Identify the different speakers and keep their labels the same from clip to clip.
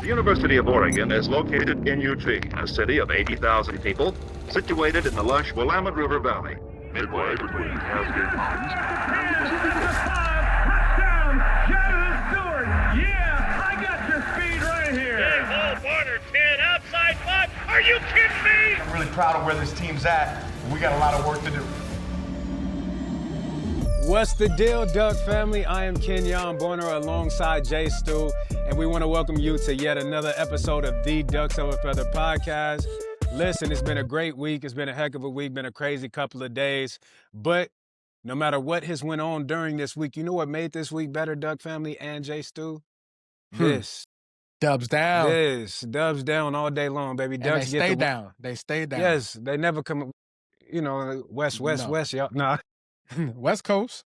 Speaker 1: The University of Oregon is located in Eugene, a city of 80,000 people, situated in the lush Willamette River Valley, midway between Cascade Mountains and the Pacific Ocean.
Speaker 2: Touchdown! Stewart! Yeah, I got your speed right here.
Speaker 3: Hey, ball corner 10, outside 5. Are you kidding me?
Speaker 4: I'm really proud of where this team's at. We got a lot of work to do.
Speaker 5: What's the deal, Duck family? I am Kenjon, Bonner alongside Jay Stu, and we want to welcome you to yet another episode of the Ducks of a Feather podcast. Listen, it's been a great week. It's been a heck of a week, been a crazy couple of days, but no matter what has went on during this week, you know what made this week better, Duck family and Jay Stu? This.
Speaker 6: Dubs down.
Speaker 5: This. Dubs down all day long, baby.
Speaker 6: And
Speaker 5: Ducks
Speaker 6: they
Speaker 5: get
Speaker 6: stay
Speaker 5: the
Speaker 6: down. They stay down.
Speaker 5: Yes, they never come, west, y'all. Nah.
Speaker 6: West Coast.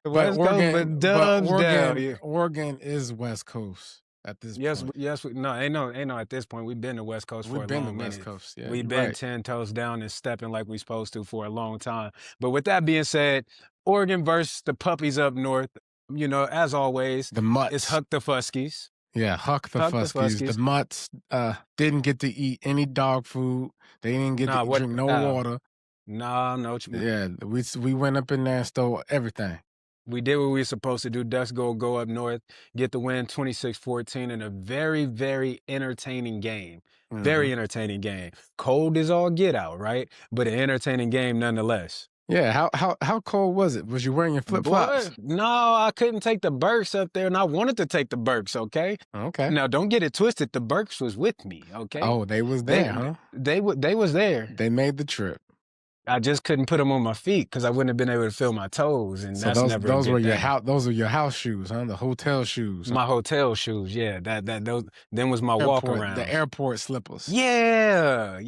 Speaker 5: West Coast, but Dubs down. Yeah.
Speaker 6: Oregon is West Coast at this point.
Speaker 5: Yes. Ain't no. At this point, we've been to West Coast for a long minute.
Speaker 6: We've been to West Coast. Yeah,
Speaker 5: we've been 10 toes down and stepping like we supposed to for a long time. But with that being said, Oregon versus the puppies up north. You know, as always,
Speaker 6: the Mutts.
Speaker 5: It's Huck the Fuskies.
Speaker 6: Yeah, Huck the Fuskies. The Mutts didn't get to eat any dog food. They didn't get to drink no water.
Speaker 5: No.
Speaker 6: Yeah, we went up in there and stole everything.
Speaker 5: We did what we were supposed to do. Ducks go up north, get the win 26-14 in a very, very entertaining game. Mm-hmm. Very entertaining game. Cold as all get out, right? But an entertaining game nonetheless.
Speaker 6: Yeah, how cold was it? Was you wearing your flip-flops?
Speaker 5: No, I couldn't take the Birks up there, and I wanted to take the Birks, okay?
Speaker 6: Okay.
Speaker 5: Now, don't get it twisted. The Birks was with me, okay?
Speaker 6: Oh, they was there, huh?
Speaker 5: They was there.
Speaker 6: They made the trip.
Speaker 5: I just couldn't put them on my feet because I wouldn't have been able to feel my toes, and
Speaker 6: so those were your house shoes, huh? The hotel shoes.
Speaker 5: My hotel shoes, yeah. Those then was my walk around.
Speaker 6: The airport slippers.
Speaker 5: Yeah,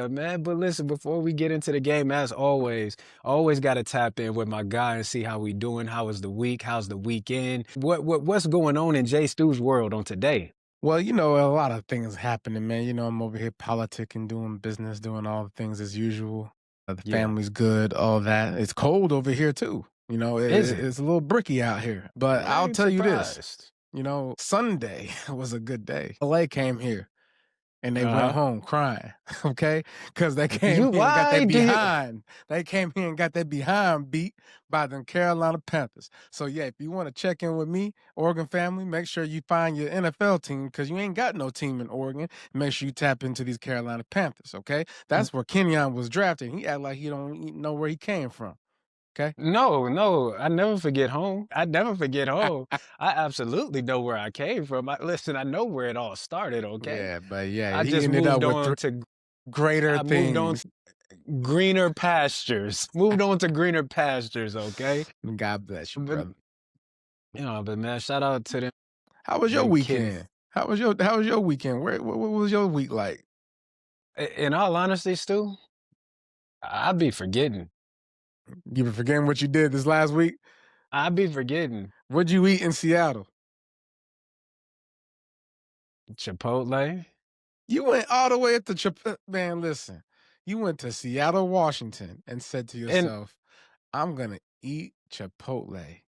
Speaker 5: man. But listen, before we get into the game, as always got to tap in with my guy and see how we doing. How was the week? How's the weekend? What's going on in Jay Stu's world on today?
Speaker 6: Well, you know, a lot of things happening, man. You know, I'm over here politicking, doing business, doing all the things as usual. The family's good, all that. It's cold over here, too. You know, it's a little bricky out here. But I'll tell you this. You know, Sunday was a good day. LA came here, and they went home crying, okay? Because they came here and got their behind. They came here and got their behind beat by the Carolina Panthers. So, yeah, if you want to check in with me, Oregon family, make sure you find your NFL team because you ain't got no team in Oregon. Make sure you tap into these Carolina Panthers, okay? That's where Kenjon was drafted. He act like he don't know where he came from. Okay.
Speaker 5: No, I never forget home. I absolutely know where I came from. Listen, I know where it all started, okay?
Speaker 6: Yeah, but yeah,
Speaker 5: I just moved on to
Speaker 6: greater things.
Speaker 5: Moved on to greener pastures. Moved on to greener pastures, okay?
Speaker 6: God bless you, brother.
Speaker 5: But man, shout out to them.
Speaker 6: How was your weekend? How was your weekend? What was your week like?
Speaker 5: In all honesty, Stu, I'd be forgetting.
Speaker 6: You been forgetting what you did this last week?
Speaker 5: I'd be forgetting.
Speaker 6: What'd you eat in Seattle?
Speaker 5: Chipotle.
Speaker 6: You went all the way up to Chipotle. Man, listen. You went to Seattle, Washington, and said to yourself, I'm going to eat Chipotle.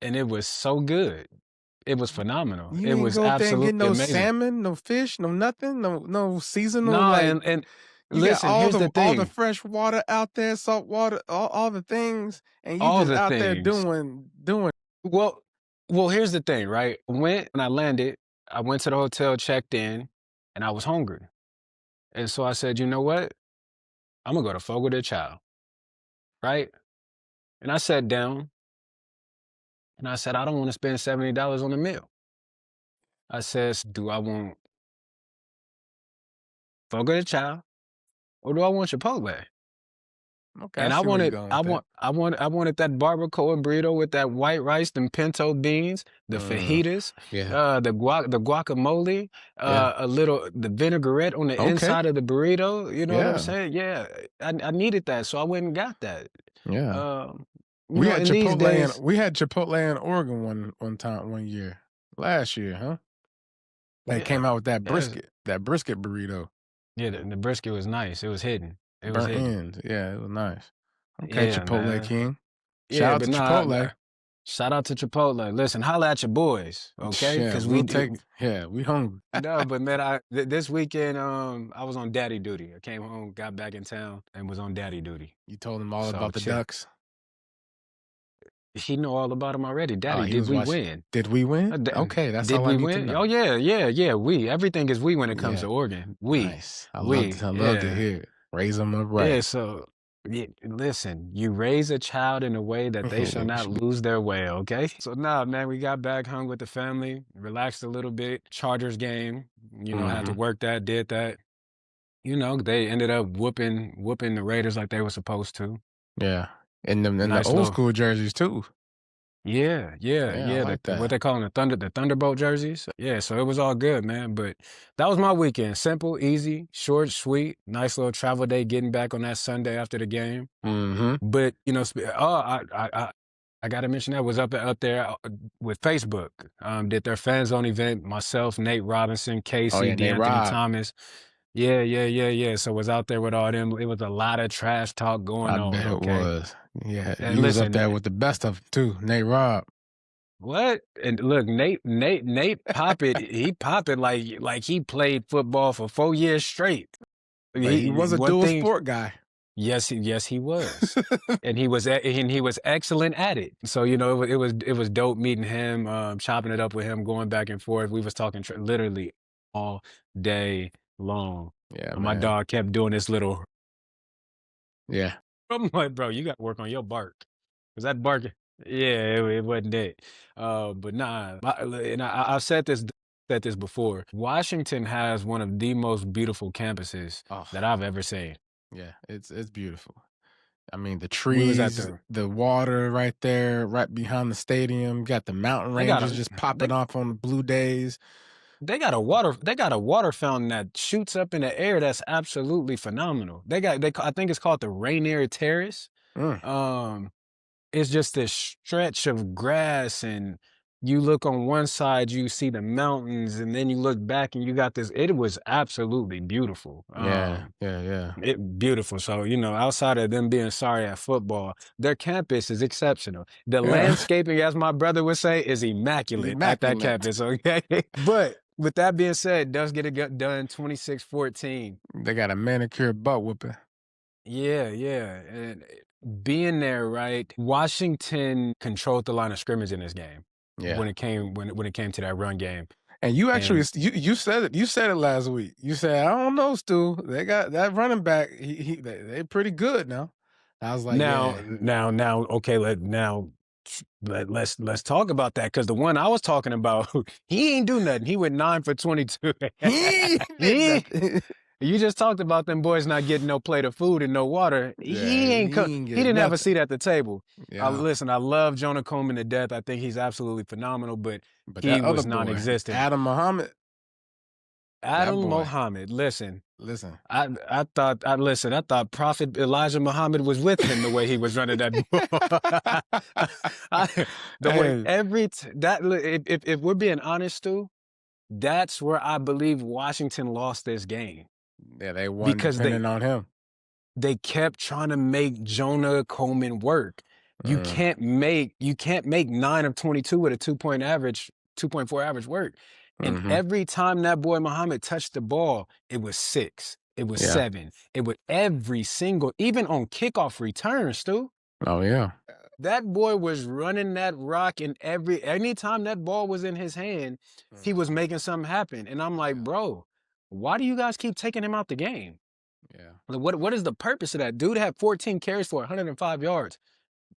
Speaker 5: And it was so good. It was phenomenal.
Speaker 6: You
Speaker 5: it was
Speaker 6: go
Speaker 5: absolutely
Speaker 6: there and get no
Speaker 5: amazing.
Speaker 6: Salmon, no fish, no nothing, no seasonal.
Speaker 5: No, and listen, here's the thing.
Speaker 6: All the fresh water out there, salt water, all the things, and you just out there doing.
Speaker 5: Well, here's the thing, right? When I landed, I went to the hotel, checked in, and I was hungry. And so I said, you know what? I'm going to go to Fogo de Chao, right? And I sat down, and I said, I don't want to spend $70 on a meal. I said, do I want Fogo de Chao? Or do I want Chipotle?
Speaker 6: Okay.
Speaker 5: And I wanted that barbacoa burrito with that white rice, them pinto beans, the fajitas, the guacamole, the vinaigrette on the inside of the burrito. You know what I'm saying? Yeah, I needed that, so I went and got that.
Speaker 6: Yeah. We had Chipotle in Oregon one year, last year, huh? They came out with that brisket burrito.
Speaker 5: Yeah, the brisket was nice. It was hidden. It
Speaker 6: was hidden. Yeah, it was nice. Okay, Chipotle King. Shout out to Chipotle.
Speaker 5: Shout out to Chipotle. Listen, holla at your boys, okay?
Speaker 6: Yeah,
Speaker 5: Because
Speaker 6: we'll take. Yeah, we hungry.
Speaker 5: no, but man, this weekend, I was on daddy duty. I came home, got back in town, and was on daddy duty.
Speaker 6: You told him all
Speaker 5: So
Speaker 6: about the
Speaker 5: chill.
Speaker 6: Ducks.
Speaker 5: He know all about them already.
Speaker 6: Oh,
Speaker 5: Daddy,
Speaker 6: he
Speaker 5: did
Speaker 6: was
Speaker 5: we
Speaker 6: watching.
Speaker 5: win?
Speaker 6: Did we win?
Speaker 5: D-
Speaker 6: Okay, that's
Speaker 5: Did
Speaker 6: all I
Speaker 5: we
Speaker 6: need to
Speaker 5: win?
Speaker 6: know.
Speaker 5: Oh yeah. We. Everything is we when it comes
Speaker 6: Yeah.
Speaker 5: to Oregon. We.
Speaker 6: Nice. I
Speaker 5: We.
Speaker 6: love to
Speaker 5: Yeah.
Speaker 6: hear it. Raise them up
Speaker 5: Yeah.
Speaker 6: right.
Speaker 5: So listen, you raise a child in a way that they shall not lose their way. Okay. So nah, man, we got back, hung with the family, relaxed a little bit. Chargers game. Had to work that, did that. They ended up whooping the Raiders like they were supposed to.
Speaker 6: Yeah, and the
Speaker 5: Nice
Speaker 6: old
Speaker 5: little.
Speaker 6: school jerseys too.
Speaker 5: Yeah.
Speaker 6: I like
Speaker 5: What
Speaker 6: that.
Speaker 5: they call them, the Thunderbolt jerseys. Yeah, so it was all good, man. But that was my weekend. Simple, easy, short, sweet. Nice little travel day. Getting back on that Sunday after the game. But I gotta mention that was up there with Facebook. Did their fan zone event. Myself, Nate Robinson, Casey,
Speaker 6: Oh yeah, Nate
Speaker 5: DeAnthony
Speaker 6: Rob.
Speaker 5: Thomas. Yeah. So was out there with all them. It was a lot of trash talk going
Speaker 6: I
Speaker 5: on.
Speaker 6: bet it
Speaker 5: Okay.
Speaker 6: was. Yeah,
Speaker 5: And
Speaker 6: you was up
Speaker 5: listen,
Speaker 6: there with the best of them too, Nate Rob.
Speaker 5: what? And look, Nate pop it. He pop it like he played football for 4 years straight.
Speaker 6: But he was a
Speaker 5: one
Speaker 6: dual
Speaker 5: thing.
Speaker 6: sport guy.
Speaker 5: Yes, he was, and he was excellent at it. So it was dope meeting him, chopping it up with him, going back and forth. We was talking literally all day long.
Speaker 6: Yeah,
Speaker 5: My
Speaker 6: man.
Speaker 5: dog kept doing this little.
Speaker 6: Yeah.
Speaker 5: I'm like, bro, you got to work on your bark. Was that barking? Yeah, it wasn't it. But nah, and I've said this before. Washington has one of the most beautiful campuses
Speaker 6: Oh,
Speaker 5: that I've ever seen.
Speaker 6: yeah, it's beautiful. I mean, the
Speaker 5: We was at
Speaker 6: trees, the water right there, right behind the stadium. Got the mountain
Speaker 5: They got
Speaker 6: ranges just popping off on the blue days.
Speaker 5: They got a water fountain that shoots up in the air that's absolutely phenomenal. I think it's called the Rainier Terrace. It's just this stretch of grass, and you look on one side, you see the mountains, and then you look back and you got this. It was absolutely beautiful.
Speaker 6: Yeah.
Speaker 5: Beautiful. So, outside of them being sorry at football, their campus is exceptional. The
Speaker 6: Yeah.
Speaker 5: landscaping, as my brother would say, is immaculate at that campus, okay? But with that being said, it does get it done 26-14.
Speaker 6: They got a manicured butt whooping.
Speaker 5: Yeah. And being there, right? Washington controlled the line of scrimmage in this game.
Speaker 6: Yeah.
Speaker 5: When it came to that run game.
Speaker 6: And you actually you said it. You said it last week. You said, I don't know, Stu. They got that running back. They pretty good now. I was like,
Speaker 5: now,
Speaker 6: yeah.
Speaker 5: okay. Let's talk about that, because the one I was talking about, he ain't do nothing. He went 9 for 22. You just talked about them boys not getting no plate of food and no water.
Speaker 6: Yeah,
Speaker 5: he didn't have a seat at the table.
Speaker 6: Yeah.
Speaker 5: Listen, I love Jonah Coleman to death. I think he's absolutely phenomenal, but he
Speaker 6: that
Speaker 5: was
Speaker 6: other boy,
Speaker 5: non-existent.
Speaker 6: Adam Muhammad.
Speaker 5: Listen.
Speaker 6: I
Speaker 5: thought Prophet Elijah Muhammad was with him the way he was running that ball. If we're being honest, Stu, that's where I believe Washington lost this game.
Speaker 6: Yeah, they won because depending on him.
Speaker 5: They kept trying to make Jonah Coleman work. You can't make 9 of 22 with a 2.4 average work. And every time that boy Muhammad touched the ball, it was 6. It was 7. It was every single, even on kickoff returns, Stu.
Speaker 6: Oh, yeah.
Speaker 5: That boy was running that rock, and anytime that ball was in his hand, he was making something happen. And I'm like, bro, why do you guys keep taking him out the game?
Speaker 6: Yeah.
Speaker 5: What is the purpose of that? Dude had 14 carries for 105 yards,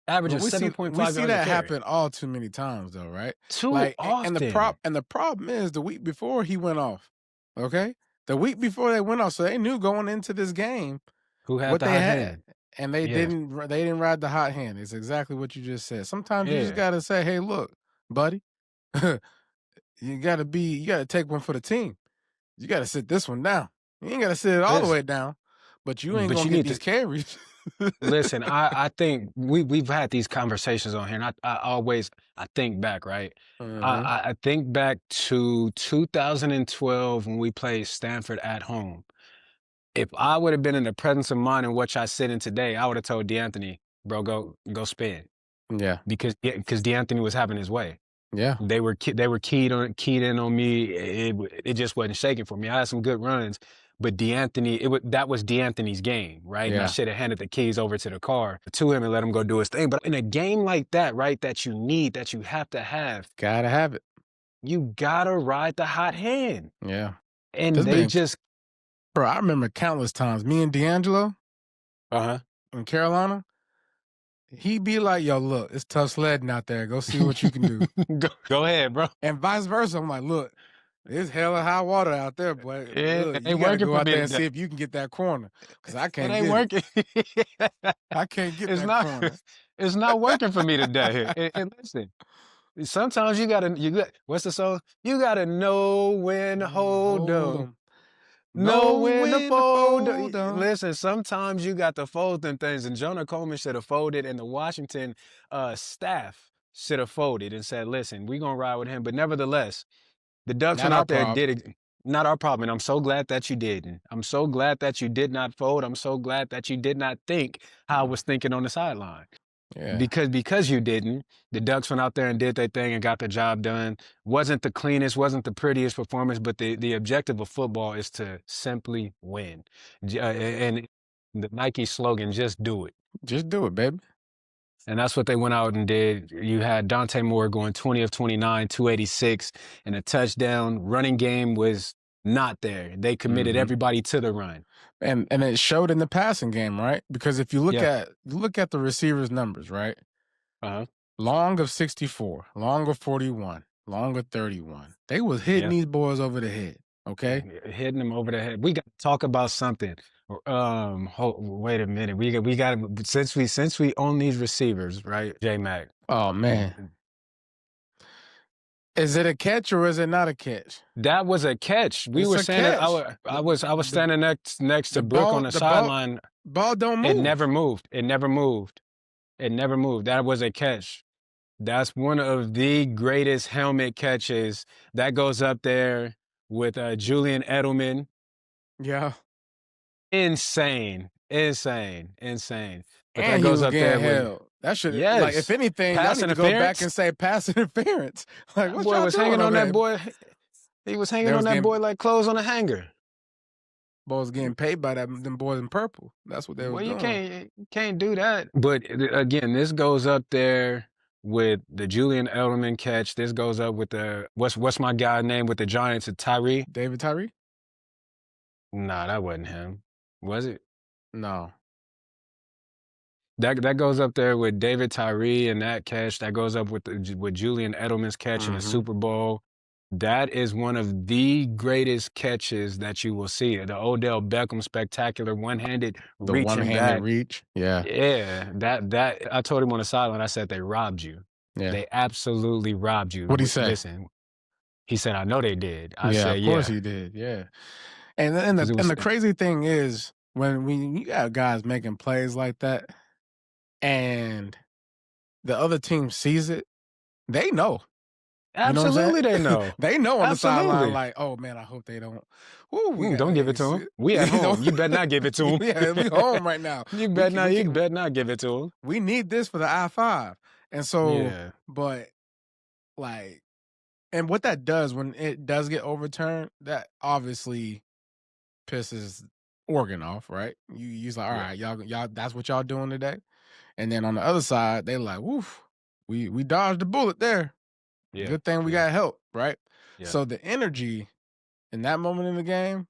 Speaker 5: averaging 7.5 yards.
Speaker 6: We see that happen all too many times, though, right?
Speaker 5: Too often.
Speaker 6: And the problem is the week before he went off. Okay, the week before they went off, so they knew going into this game
Speaker 5: who had
Speaker 6: what
Speaker 5: the
Speaker 6: they
Speaker 5: hot
Speaker 6: had.
Speaker 5: hand.
Speaker 6: And they didn't ride the hot hand. It's exactly what you just said. Sometimes you just gotta say, hey, look, buddy, you gotta take one for the team. You gotta sit this one down. You ain't gotta sit it all the way down, but you ain't gonna get these carries.
Speaker 5: Listen, I think we've had these conversations on here, and I think back, right? I think back to 2012 when we played Stanford at home. If I would have been in the presence of mind in which I sit in today, I would have told DeAnthony, bro, go spin.
Speaker 6: Yeah.
Speaker 5: because D'Anthony was having his way.
Speaker 6: Yeah.
Speaker 5: They were keyed in on me. It just wasn't shaking for me. I had some good runs, but that was D'Anthony's game, right? And I
Speaker 6: Yeah.
Speaker 5: should have handed the keys over to the car to him and let him go do his thing. But in a game like that, right, that you have to have,
Speaker 6: Gotta have it.
Speaker 5: you gotta ride the hot hand.
Speaker 6: Yeah.
Speaker 5: And
Speaker 6: This
Speaker 5: they
Speaker 6: been-
Speaker 5: just
Speaker 6: Bro, I remember countless times, me and D'Angelo in Carolina, he'd be like, yo, look, it's tough sledding out there. Go see what you can do.
Speaker 5: Go ahead, bro.
Speaker 6: And vice versa. I'm like, look, it's hella high water out there, boy.
Speaker 5: Yeah,
Speaker 6: Look,
Speaker 5: it
Speaker 6: you
Speaker 5: ain't
Speaker 6: gotta
Speaker 5: working
Speaker 6: go
Speaker 5: for
Speaker 6: out
Speaker 5: me
Speaker 6: there and
Speaker 5: today.
Speaker 6: see if you can get that corner. Because I can't
Speaker 5: It ain't working.
Speaker 6: I can't get
Speaker 5: It's
Speaker 6: that
Speaker 5: not.
Speaker 6: corner.
Speaker 5: It's not working for me today. And listen, sometimes what's the song? You gotta know when to hold them. Know when to fold 'em. Listen, sometimes you got to fold them things, and Jonah Coleman should have folded, and the Washington staff should have folded and said, "Listen, we're gonna ride with him." But nevertheless, the Ducks
Speaker 6: Not
Speaker 5: went
Speaker 6: our
Speaker 5: out there and
Speaker 6: problem.
Speaker 5: did it. Not our problem, and I'm so glad that you didn't. I'm so glad that you did not fold. I'm so glad that you did not think how I was thinking on the sideline.
Speaker 6: Yeah.
Speaker 5: Because you didn't, the Ducks went out there and did their thing and got the job done. Wasn't the cleanest, wasn't the prettiest performance, but the objective of football is to simply win. And the Nike slogan, just do it.
Speaker 6: Just do it, baby.
Speaker 5: And that's what they went out and did. You had Dante Moore going 20 of 29, 286, and a touchdown. Running game was not there. They committed everybody to the run.
Speaker 6: And it showed in the passing game, right? Because if you look
Speaker 5: Yeah.
Speaker 6: at the receivers' numbers, right? Long of 64, long of 41, long of 31. They was hitting these boys over the head. Okay.
Speaker 5: Hitting them over the head. We got to talk about something. Wait a minute. We got since we own these receivers, right? J-Mac.
Speaker 6: Oh man. Is it a catch or is it not a catch?
Speaker 5: That was a catch. We
Speaker 6: It's
Speaker 5: were
Speaker 6: a
Speaker 5: saying
Speaker 6: catch.
Speaker 5: I was standing next to Brooke on the sideline.
Speaker 6: Ball don't move.
Speaker 5: It never moved. It never moved. It never moved. That was a catch. That's one of the greatest helmet catches. That goes up there with Julian Edelman.
Speaker 6: Yeah.
Speaker 5: Insane. But
Speaker 6: And
Speaker 5: that
Speaker 6: he
Speaker 5: goes
Speaker 6: was
Speaker 5: up there
Speaker 6: getting
Speaker 5: with
Speaker 6: held. That should
Speaker 5: Yes.
Speaker 6: like if anything,
Speaker 5: Pass
Speaker 6: y'all need to go back
Speaker 5: interference?
Speaker 6: and say pass interference. Like
Speaker 5: That
Speaker 6: what
Speaker 5: boy
Speaker 6: y'all
Speaker 5: was
Speaker 6: doing
Speaker 5: hanging on
Speaker 6: over
Speaker 5: that
Speaker 6: there?
Speaker 5: boy. He was hanging
Speaker 6: They
Speaker 5: on
Speaker 6: was
Speaker 5: that
Speaker 6: getting-
Speaker 5: boy like clothes on a hanger.
Speaker 6: Boys getting paid by them boys in purple. That's what they was
Speaker 5: Well, you
Speaker 6: doing.
Speaker 5: can't do that. But again, this goes up there with the Julian Edelman catch. This goes up with the what's my guy name with the Giants? Tyree?
Speaker 6: David Tyree?
Speaker 5: Nah, that wasn't him. Was it?
Speaker 6: No.
Speaker 5: That goes up there with David Tyree and that catch. That goes up with Julian Edelman's catch in the Super Bowl. That is one of the greatest catches that you will see. The Odell Beckham spectacular one-handed
Speaker 6: The
Speaker 5: reaching
Speaker 6: one-handed
Speaker 5: back.
Speaker 6: reach. Yeah.
Speaker 5: Yeah, that I told him on the sideline. I said they robbed you.
Speaker 6: Yeah.
Speaker 5: They absolutely robbed you.
Speaker 6: What'd he say?
Speaker 5: Listen, he said, "I know they did." I
Speaker 6: yeah,
Speaker 5: said,
Speaker 6: of course
Speaker 5: "Yeah."
Speaker 6: he did. Yeah. And
Speaker 5: 'Cause it was-
Speaker 6: the crazy thing is when you got guys making plays like that and the other team sees it, they know. You know what I'm saying?
Speaker 5: Absolutely, they know.
Speaker 6: They know on the sideline,
Speaker 5: Absolutely.
Speaker 6: like, oh man, I hope they don't. Ooh, we
Speaker 5: Don't give it to him. We at
Speaker 6: You know?
Speaker 5: home. You better not give it to him.
Speaker 6: Yeah, we home right now.
Speaker 5: You
Speaker 6: We
Speaker 5: better
Speaker 6: can-
Speaker 5: not.
Speaker 6: we
Speaker 5: You
Speaker 6: can-
Speaker 5: better not give it to him.
Speaker 6: We need this for the I-5. And so,
Speaker 5: Yeah.
Speaker 6: but like, and what that does when it does get overturned, that obviously pisses Oregon off, right? You's like, all right, y'all, that's what y'all doing today. And then on the other side, they like, woof, we dodged the bullet there.
Speaker 5: Yeah.
Speaker 6: Good thing we got help, right?
Speaker 5: Yeah.
Speaker 6: So the energy in that moment in the game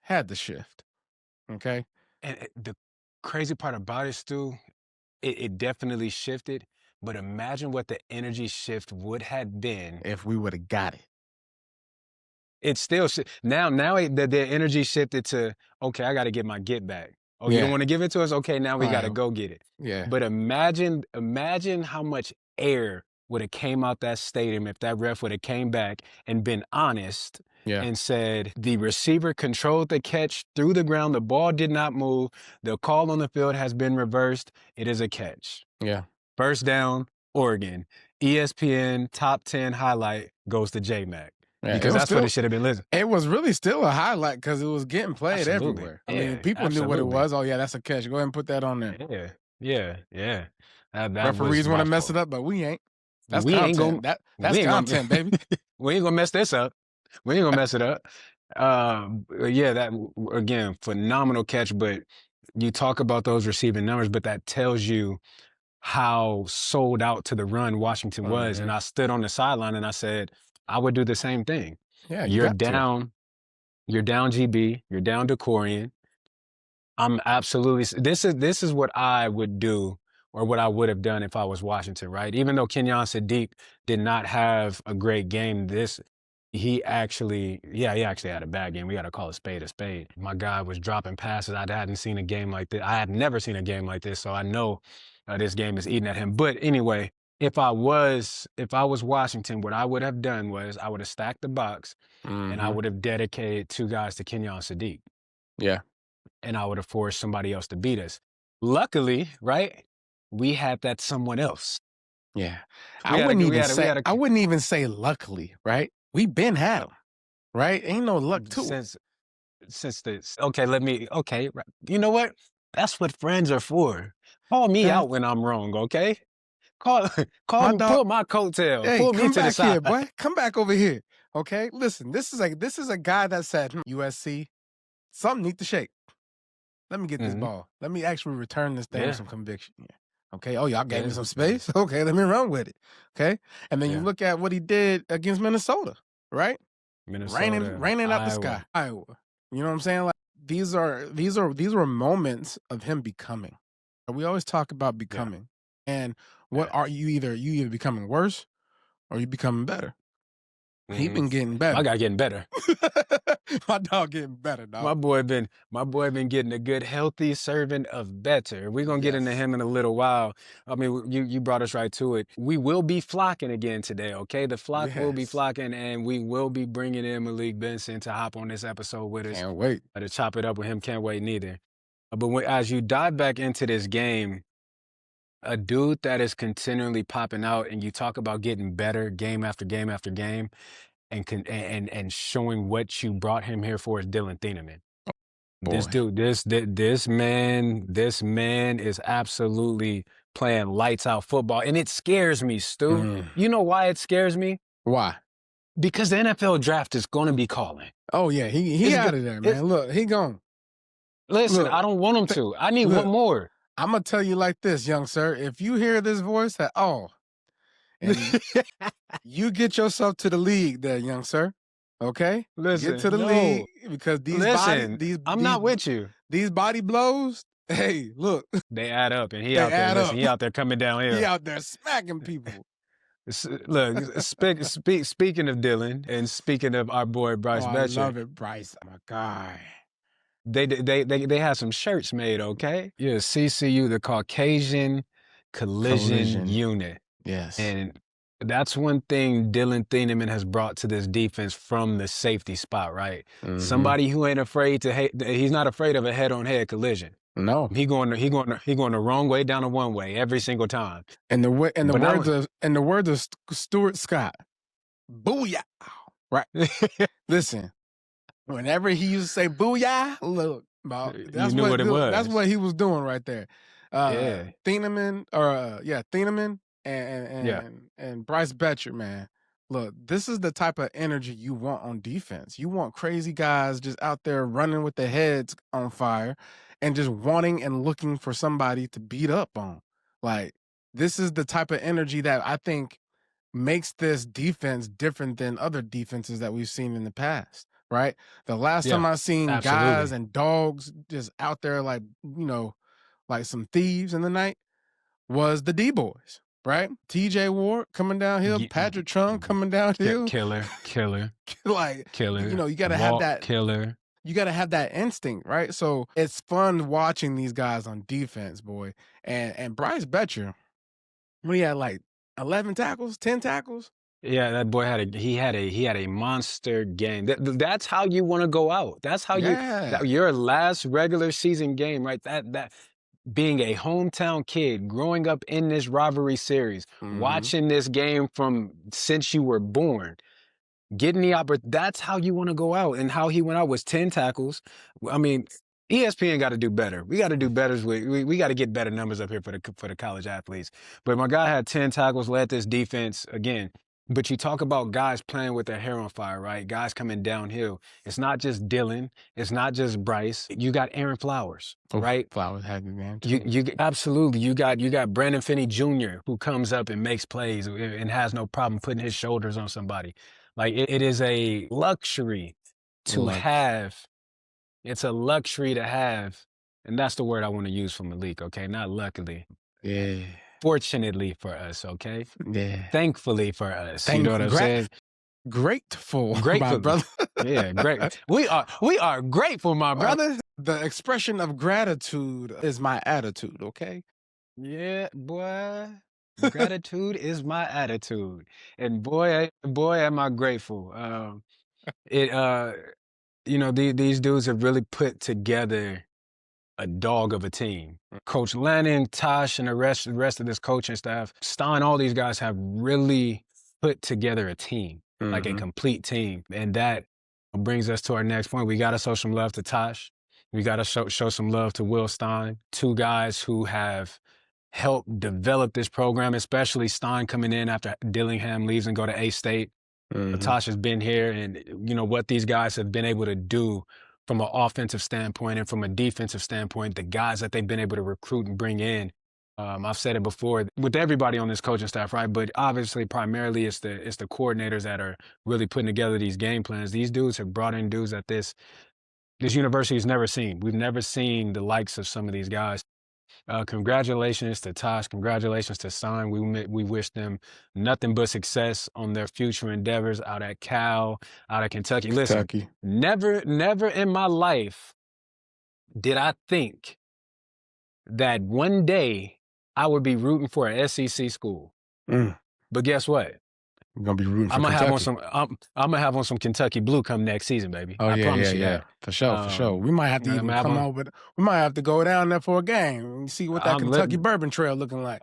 Speaker 6: had to shift. Okay.
Speaker 5: And the crazy part about it, Stu, it definitely shifted. But imagine what the energy shift would have been.
Speaker 6: If we would have got it.
Speaker 5: It's still now the energy shifted to, okay, I got to get my get back. Oh, you
Speaker 6: Yeah.
Speaker 5: don't want to give it to us? Okay, now we
Speaker 6: All
Speaker 5: got to
Speaker 6: right.
Speaker 5: go get it.
Speaker 6: Yeah.
Speaker 5: But imagine how much air would have came out that stadium if that ref would have came back and been honest
Speaker 6: Yeah.
Speaker 5: and said the receiver controlled the catch through the ground. The ball did not move. The call on the field has been reversed. It is a catch.
Speaker 6: Yeah.
Speaker 5: First down, Oregon. ESPN top 10 highlight goes to J-Mac.
Speaker 6: Yeah,
Speaker 5: Because
Speaker 6: it was
Speaker 5: that's what it should have been. Listen,
Speaker 6: It was really still a highlight because it was getting played
Speaker 5: Absolutely.
Speaker 6: everywhere. I
Speaker 5: Yeah,
Speaker 6: mean, people knew what it
Speaker 5: absolutely.
Speaker 6: was. Oh, yeah, that's a catch. Go ahead and put that on there.
Speaker 5: Yeah. That was
Speaker 6: Referees want
Speaker 5: my
Speaker 6: to mess it
Speaker 5: fault.
Speaker 6: up, but we ain't. That's
Speaker 5: We ain't
Speaker 6: content.
Speaker 5: gonna
Speaker 6: That's
Speaker 5: we ain't
Speaker 6: content,
Speaker 5: gonna
Speaker 6: baby.
Speaker 5: we ain't gonna mess this up. We ain't gonna mess it up. Yeah, that again, phenomenal catch. But you talk about those receiving numbers, but that tells you how sold out to the run Washington was. And
Speaker 6: Mhm.
Speaker 5: I stood on the sideline and I said, I would do the same thing.
Speaker 6: Yeah, you
Speaker 5: You're
Speaker 6: got to.
Speaker 5: down, you're down GB, you're down DeCorian. I'm absolutely this is what I would do or what I would have done if I was Washington, right? Even though Kenjon Sadiq did not have a great game, he actually had a bad game. We got to call a spade a spade. My guy was dropping passes. I hadn't seen a game like this. I had never seen a game like this, so I know this game is eating at him. But anyway, if I was Washington, what I would have done was I would have stacked the box and I
Speaker 6: Mhm.
Speaker 5: would have dedicated 2 guys to Kenjon Sadiq.
Speaker 6: Yeah.
Speaker 5: And I would have forced somebody else to beat us. Luckily, right, we had that someone else.
Speaker 6: Yeah.
Speaker 5: We had a
Speaker 6: I wouldn't even say luckily, right? We been had them, right? Ain't no luck to it.
Speaker 5: since this. Okay, right. You know what? That's what friends are for. Call me
Speaker 6: That
Speaker 5: out when I'm wrong, okay? Call
Speaker 6: my
Speaker 5: me,
Speaker 6: dog.
Speaker 5: pull my coattail,
Speaker 6: Hey,
Speaker 5: pull me
Speaker 6: come
Speaker 5: to the
Speaker 6: back here,
Speaker 5: side.
Speaker 6: boy. Come back over here. Okay? Listen, this is a guy that said, USC, something need to shake. Let me get this
Speaker 5: Mhm.
Speaker 6: ball. Let me actually return this thing with
Speaker 5: Yeah.
Speaker 6: some conviction. Yeah. Okay. Oh, y'all gave me
Speaker 5: Yeah.
Speaker 6: some space. Okay, let me run with it. Okay. And then you
Speaker 5: Yeah.
Speaker 6: look at what he did against Minnesota, right?
Speaker 5: Minnesota,
Speaker 6: Raining out the
Speaker 5: Iowa.
Speaker 6: sky. Iowa. You know what I'm saying? Like these were moments of him becoming. We always talk about becoming. And what
Speaker 5: Yeah.
Speaker 6: are you either becoming worse or you becoming better? He
Speaker 5: Mhm.
Speaker 6: been getting better.
Speaker 5: My guy getting better.
Speaker 6: My dog getting better, dog.
Speaker 5: My boy been getting a good healthy serving of better. We're gonna get into
Speaker 6: Yes.
Speaker 5: him in a little while. I mean, you brought us right to it. We will be flocking again today, okay? The flock will be
Speaker 6: Yes.
Speaker 5: flocking, and we will be bringing in Malik Benson to hop on this episode with us.
Speaker 6: Can't wait.
Speaker 5: To chop it up with him. Can't wait neither. But as you dive back into this game, a dude that is continually popping out, and you talk about getting better game after game after game, and showing what you brought him here for is Dylan Thieneman. This
Speaker 6: Boy.
Speaker 5: dude, this man is absolutely playing lights out football, and it scares me, Stu.
Speaker 6: Mm.
Speaker 5: You know why it scares me?
Speaker 6: Why?
Speaker 5: Because the NFL draft is going to be calling.
Speaker 6: Oh yeah, he
Speaker 5: It's
Speaker 6: out
Speaker 5: go-
Speaker 6: of there,
Speaker 5: it's-
Speaker 6: man. Look, he gone.
Speaker 5: Listen,
Speaker 6: Look,
Speaker 5: I don't want him to. I need
Speaker 6: look.
Speaker 5: one more.
Speaker 6: I'm gonna tell you like this, young sir. If you hear this voice, and you get yourself to the league, there, young sir. Okay,
Speaker 5: Listen,
Speaker 6: get to the
Speaker 5: no.
Speaker 6: league because
Speaker 5: I'm not with you.
Speaker 6: These body blows. Hey, look,
Speaker 5: They add up, and he
Speaker 6: They
Speaker 5: out there.
Speaker 6: add
Speaker 5: Listen,
Speaker 6: up.
Speaker 5: he out there coming down here.
Speaker 6: he out there smacking people.
Speaker 5: Look, speaking of Dylan, and speaking of our boy Bryce
Speaker 6: Oh, I
Speaker 5: Betcher,
Speaker 6: love it, Bryce. My guy.
Speaker 5: they have some shirts made, okay? Yeah, CCU, the Caucasian Collision Unit.
Speaker 6: Yes.
Speaker 5: And that's one thing Dylan Thieneman has brought to this defense from the safety spot, right?
Speaker 6: Mhm.
Speaker 5: Somebody who ain't afraid to he's not afraid of a head-on-head collision.
Speaker 6: No.
Speaker 5: He going the wrong way down the one way every single time.
Speaker 6: And the
Speaker 5: But
Speaker 6: words of Stewart Scott, booyah! Right. Listen, whenever he used to say booyah, look,
Speaker 5: You knew what it was.
Speaker 6: That's what he was doing right there.
Speaker 5: Yeah.
Speaker 6: Thieneman, Thieneman and Bryce Betcher, man. Look, this is the type of energy you want on defense. You want crazy guys just out there running with their heads on fire and just wanting and looking for somebody to beat up on. Like, this is the type of energy that I think makes this defense different than other defenses that we've seen in the past, right? The last time I seen guys and dogs just out there like, like some thieves in the night was the D-boys, right? TJ Ward coming downhill, Patrick Chung coming downhill.
Speaker 5: Killer.
Speaker 6: Like,
Speaker 5: Killer.
Speaker 6: You got to have that.
Speaker 5: Killer.
Speaker 6: You got to have that instinct, right? So it's fun watching these guys on defense, boy. And Bryce Betcher, when he had like 11 tackles, 10 tackles.
Speaker 5: Yeah, that boy had a monster game. That's how you want to go out. That's how your last regular season game, right? That being a hometown kid, growing up in this rivalry series, watching this game from since you were born, getting the opportunity. That's how you want to go out. And how he went out was 10 tackles. I mean, ESPN got to do better. We got to do better. We got to get better numbers up here for the college athletes. But my guy had 10 tackles, led this defense again. But you talk about guys playing with their hair on fire, right? Guys coming downhill. It's not just Dylan. It's not just Bryce. You got Aaron Flowers, right?
Speaker 6: Flowers had me, man. Too.
Speaker 5: You absolutely. You got Brandon Finney Jr. who comes up and makes plays and has no problem putting his shoulders on somebody. Like it is a luxury to have. It's a luxury to have, and that's the word I want to use for Malik. Okay, not luckily.
Speaker 6: Yeah.
Speaker 5: Fortunately for us, okay?
Speaker 6: Yeah.
Speaker 5: Thankfully for us. You know what I'm saying?
Speaker 6: Grateful, my brother.
Speaker 5: Yeah, great. We are grateful, my brother.
Speaker 6: The expression of gratitude is my attitude, okay?
Speaker 5: Yeah, boy. Gratitude is my attitude. And boy, am I grateful. These dudes have really put together a dog of a team. Coach Lannon, Tosh, and the rest of this coaching staff, Stein, all these guys have really put together a team, like a complete team. And that brings us to our next point. We got to show some love to Tosh. We got to show some love to Will Stein, two guys who have helped develop this program, especially Stein coming in after Dillingham leaves and go to A-State. Tosh has been here, and what these guys have been able to do from an offensive standpoint and from a defensive standpoint, the guys that they've been able to recruit and bring in. I've said it before with everybody on this coaching staff, right? But obviously, primarily, it's the coordinators that are really putting together these game plans. These dudes have brought in dudes that this university has never seen. We've never seen the likes of some of these guys. Congratulations to Tosh. Congratulations to Stein. We wish them nothing but success on their future endeavors out at Cal, out at Kentucky. Listen, never in my life did I think that one day I would be rooting for an SEC school. But guess what?
Speaker 6: I'm gonna be rooting for
Speaker 5: Kentucky.
Speaker 6: Kentucky.
Speaker 5: I'm gonna have on some Kentucky blue come next season, baby. I promise you that.
Speaker 6: For sure. We might have to even come out with. We might have to go down there for a game and see what that Kentucky Bourbon Trail looking like.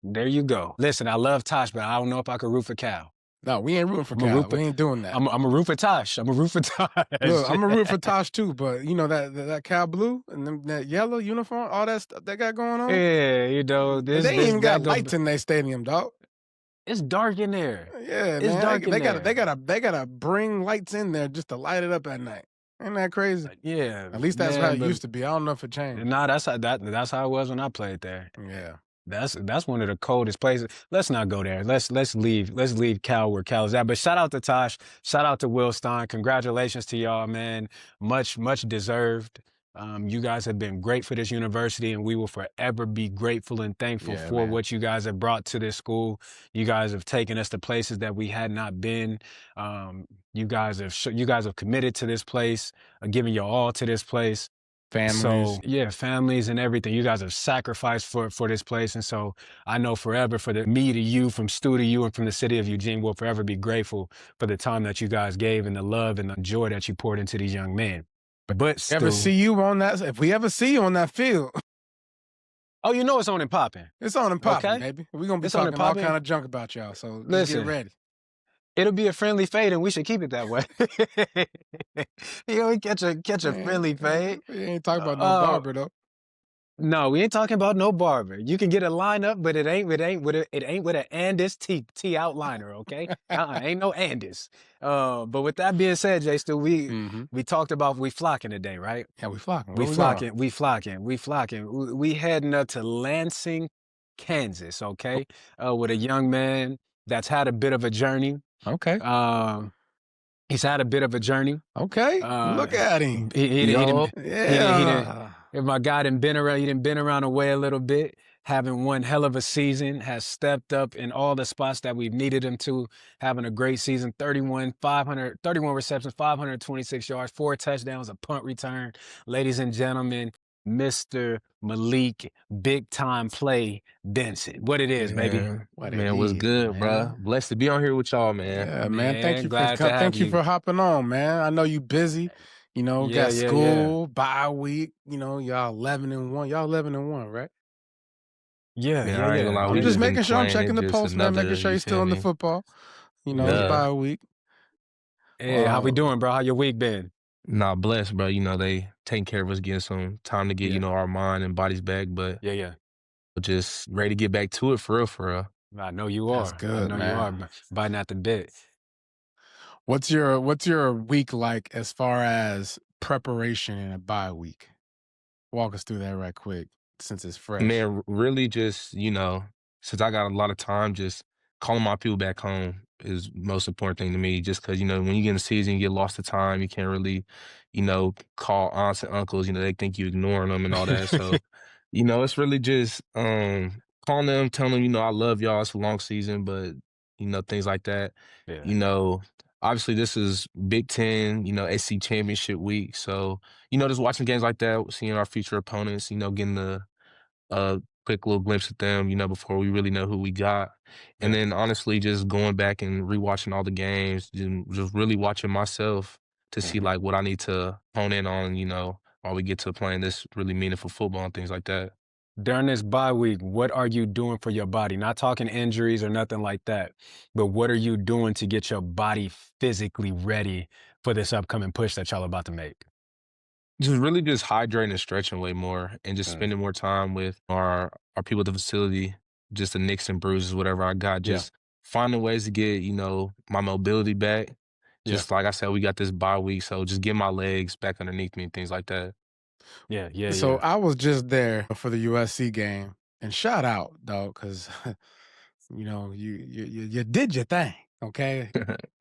Speaker 5: There you go. Listen, I love Tosh, but I don't know if I could root for Cal.
Speaker 6: No, we ain't rooting for Cal. We ain't doing that.
Speaker 5: I'm a root for Tosh.
Speaker 6: Look, I'm a root for Tosh too, but that Cal blue and that yellow uniform, all that stuff they got going on.
Speaker 5: Yeah,
Speaker 6: they ain't even got lights in their stadium, dog.
Speaker 5: It's dark in there.
Speaker 6: Yeah, it's dark in there. They gotta bring lights in there just to light it up at night. Ain't that crazy?
Speaker 5: Yeah.
Speaker 6: At least that's how it used to be. I don't know if it changed.
Speaker 5: Nah, that's how it was when I played there.
Speaker 6: Yeah.
Speaker 5: That's one of the coldest places. Let's not go there. Let's leave Cal where Cal is at. But shout out to Tosh. Shout out to Will Stein. Congratulations to y'all, man. Much deserved. You guys have been great for this university, and we will forever be grateful and thankful for what you guys have brought to this school. You guys have taken us to places that we had not been. You guys have committed to this place, giving your all to this place.
Speaker 6: Families.
Speaker 5: So, families and everything. You guys have sacrificed for this place. And so I know forever for me to you, from Stu to you, and from the city of Eugene, we'll forever be grateful for the time that you guys gave and the love and the joy that you poured into these young men. But Stu,
Speaker 6: if we ever see you on that field.
Speaker 5: Oh, it's on and popping.
Speaker 6: It's on and popping, baby. We're going to be talking all kind of junk about y'all. So listen, get ready.
Speaker 5: It'll be a friendly fade, and we should keep it that way. We catch a friendly fade.
Speaker 6: We ain't talking about no barber though.
Speaker 5: No, we ain't talking about no barber. You can get a lineup, but it ain't with an Andis T outliner, okay? Ain't no Andis. But with that being said, Jay, still we talked about we flocking today, right?
Speaker 6: Yeah, we flocking.
Speaker 5: We flocking. We heading up to Lansing, Kansas, okay? With a young man that's had a bit of a journey.
Speaker 6: Okay.
Speaker 5: He's had a bit of a journey.
Speaker 6: Okay. Look at him.
Speaker 5: If my guy he done been around the way a little bit, having one hell of a season, has stepped up in all the spots that we've needed him to, having a great season, 31 receptions, 526 yards, 4 touchdowns, a punt return. Ladies and gentlemen, Mr. Malik, big time play Benson. What it is, baby.
Speaker 7: What's good, bro? Blessed to be on here with y'all, man.
Speaker 6: Yeah, man. Thank you for hopping on, man. I know you busy. Got school, bye week. Y'all 11-1. Y'all 11-1, right?
Speaker 5: Yeah.
Speaker 6: I'm just making sure I'm checking the pulse, man. Making sure you're still in the football. It's bye week.
Speaker 5: Hey, how we doing, bro? How your week been?
Speaker 7: Nah, blessed, bro. You know, they taking care of us, getting some time to get,
Speaker 5: Yeah.
Speaker 7: our mind and bodies back, but
Speaker 5: Yeah, yeah.
Speaker 7: just ready to get back to it for real, for real.
Speaker 5: I know you
Speaker 6: That's
Speaker 5: are. I
Speaker 6: good,
Speaker 5: know you are
Speaker 6: man.
Speaker 5: biting at the bit.
Speaker 6: What's your week like as far as preparation in a bye week? Walk us through that right quick since it's fresh.
Speaker 7: Man, really just, since I got a lot of time, just calling my people back home is most important thing to me. Just because, when you get in the season, you get lost of time. You can't really, call aunts and uncles. They think you ignoring them and all that. So, it's really just calling them, telling them, I love y'all. It's a long season, but, things like that.
Speaker 5: Yeah.
Speaker 7: You know, obviously this is Big Ten, SC championship week. So, just watching games like that, seeing our future opponents, getting the a quick little glimpse at them, before we really know who we got. And
Speaker 5: Yeah.
Speaker 7: then honestly, just going back and rewatching all the games, and just really watching myself to see
Speaker 5: Mhm.
Speaker 7: like what I need to hone in on, while we get to playing this really meaningful football and things like that.
Speaker 5: During this bye week, what are you doing for your body? Not talking injuries or nothing like that, but what are you doing to get your body physically ready for this upcoming push that y'all about to make?
Speaker 7: Just really just hydrating and stretching way more and just
Speaker 5: Mm.
Speaker 7: spending more time with our people at the facility, just the nicks and bruises, whatever I got,
Speaker 5: Yeah.
Speaker 7: just finding ways to get, my mobility back.
Speaker 5: Yeah.
Speaker 7: Just like I said, we got this bye week, so just get my legs back underneath me and things like that.
Speaker 5: Yeah. Yeah.
Speaker 6: So
Speaker 5: Yeah.
Speaker 6: I was just there for the USC game, and shout out, dog, because you did your thing, okay?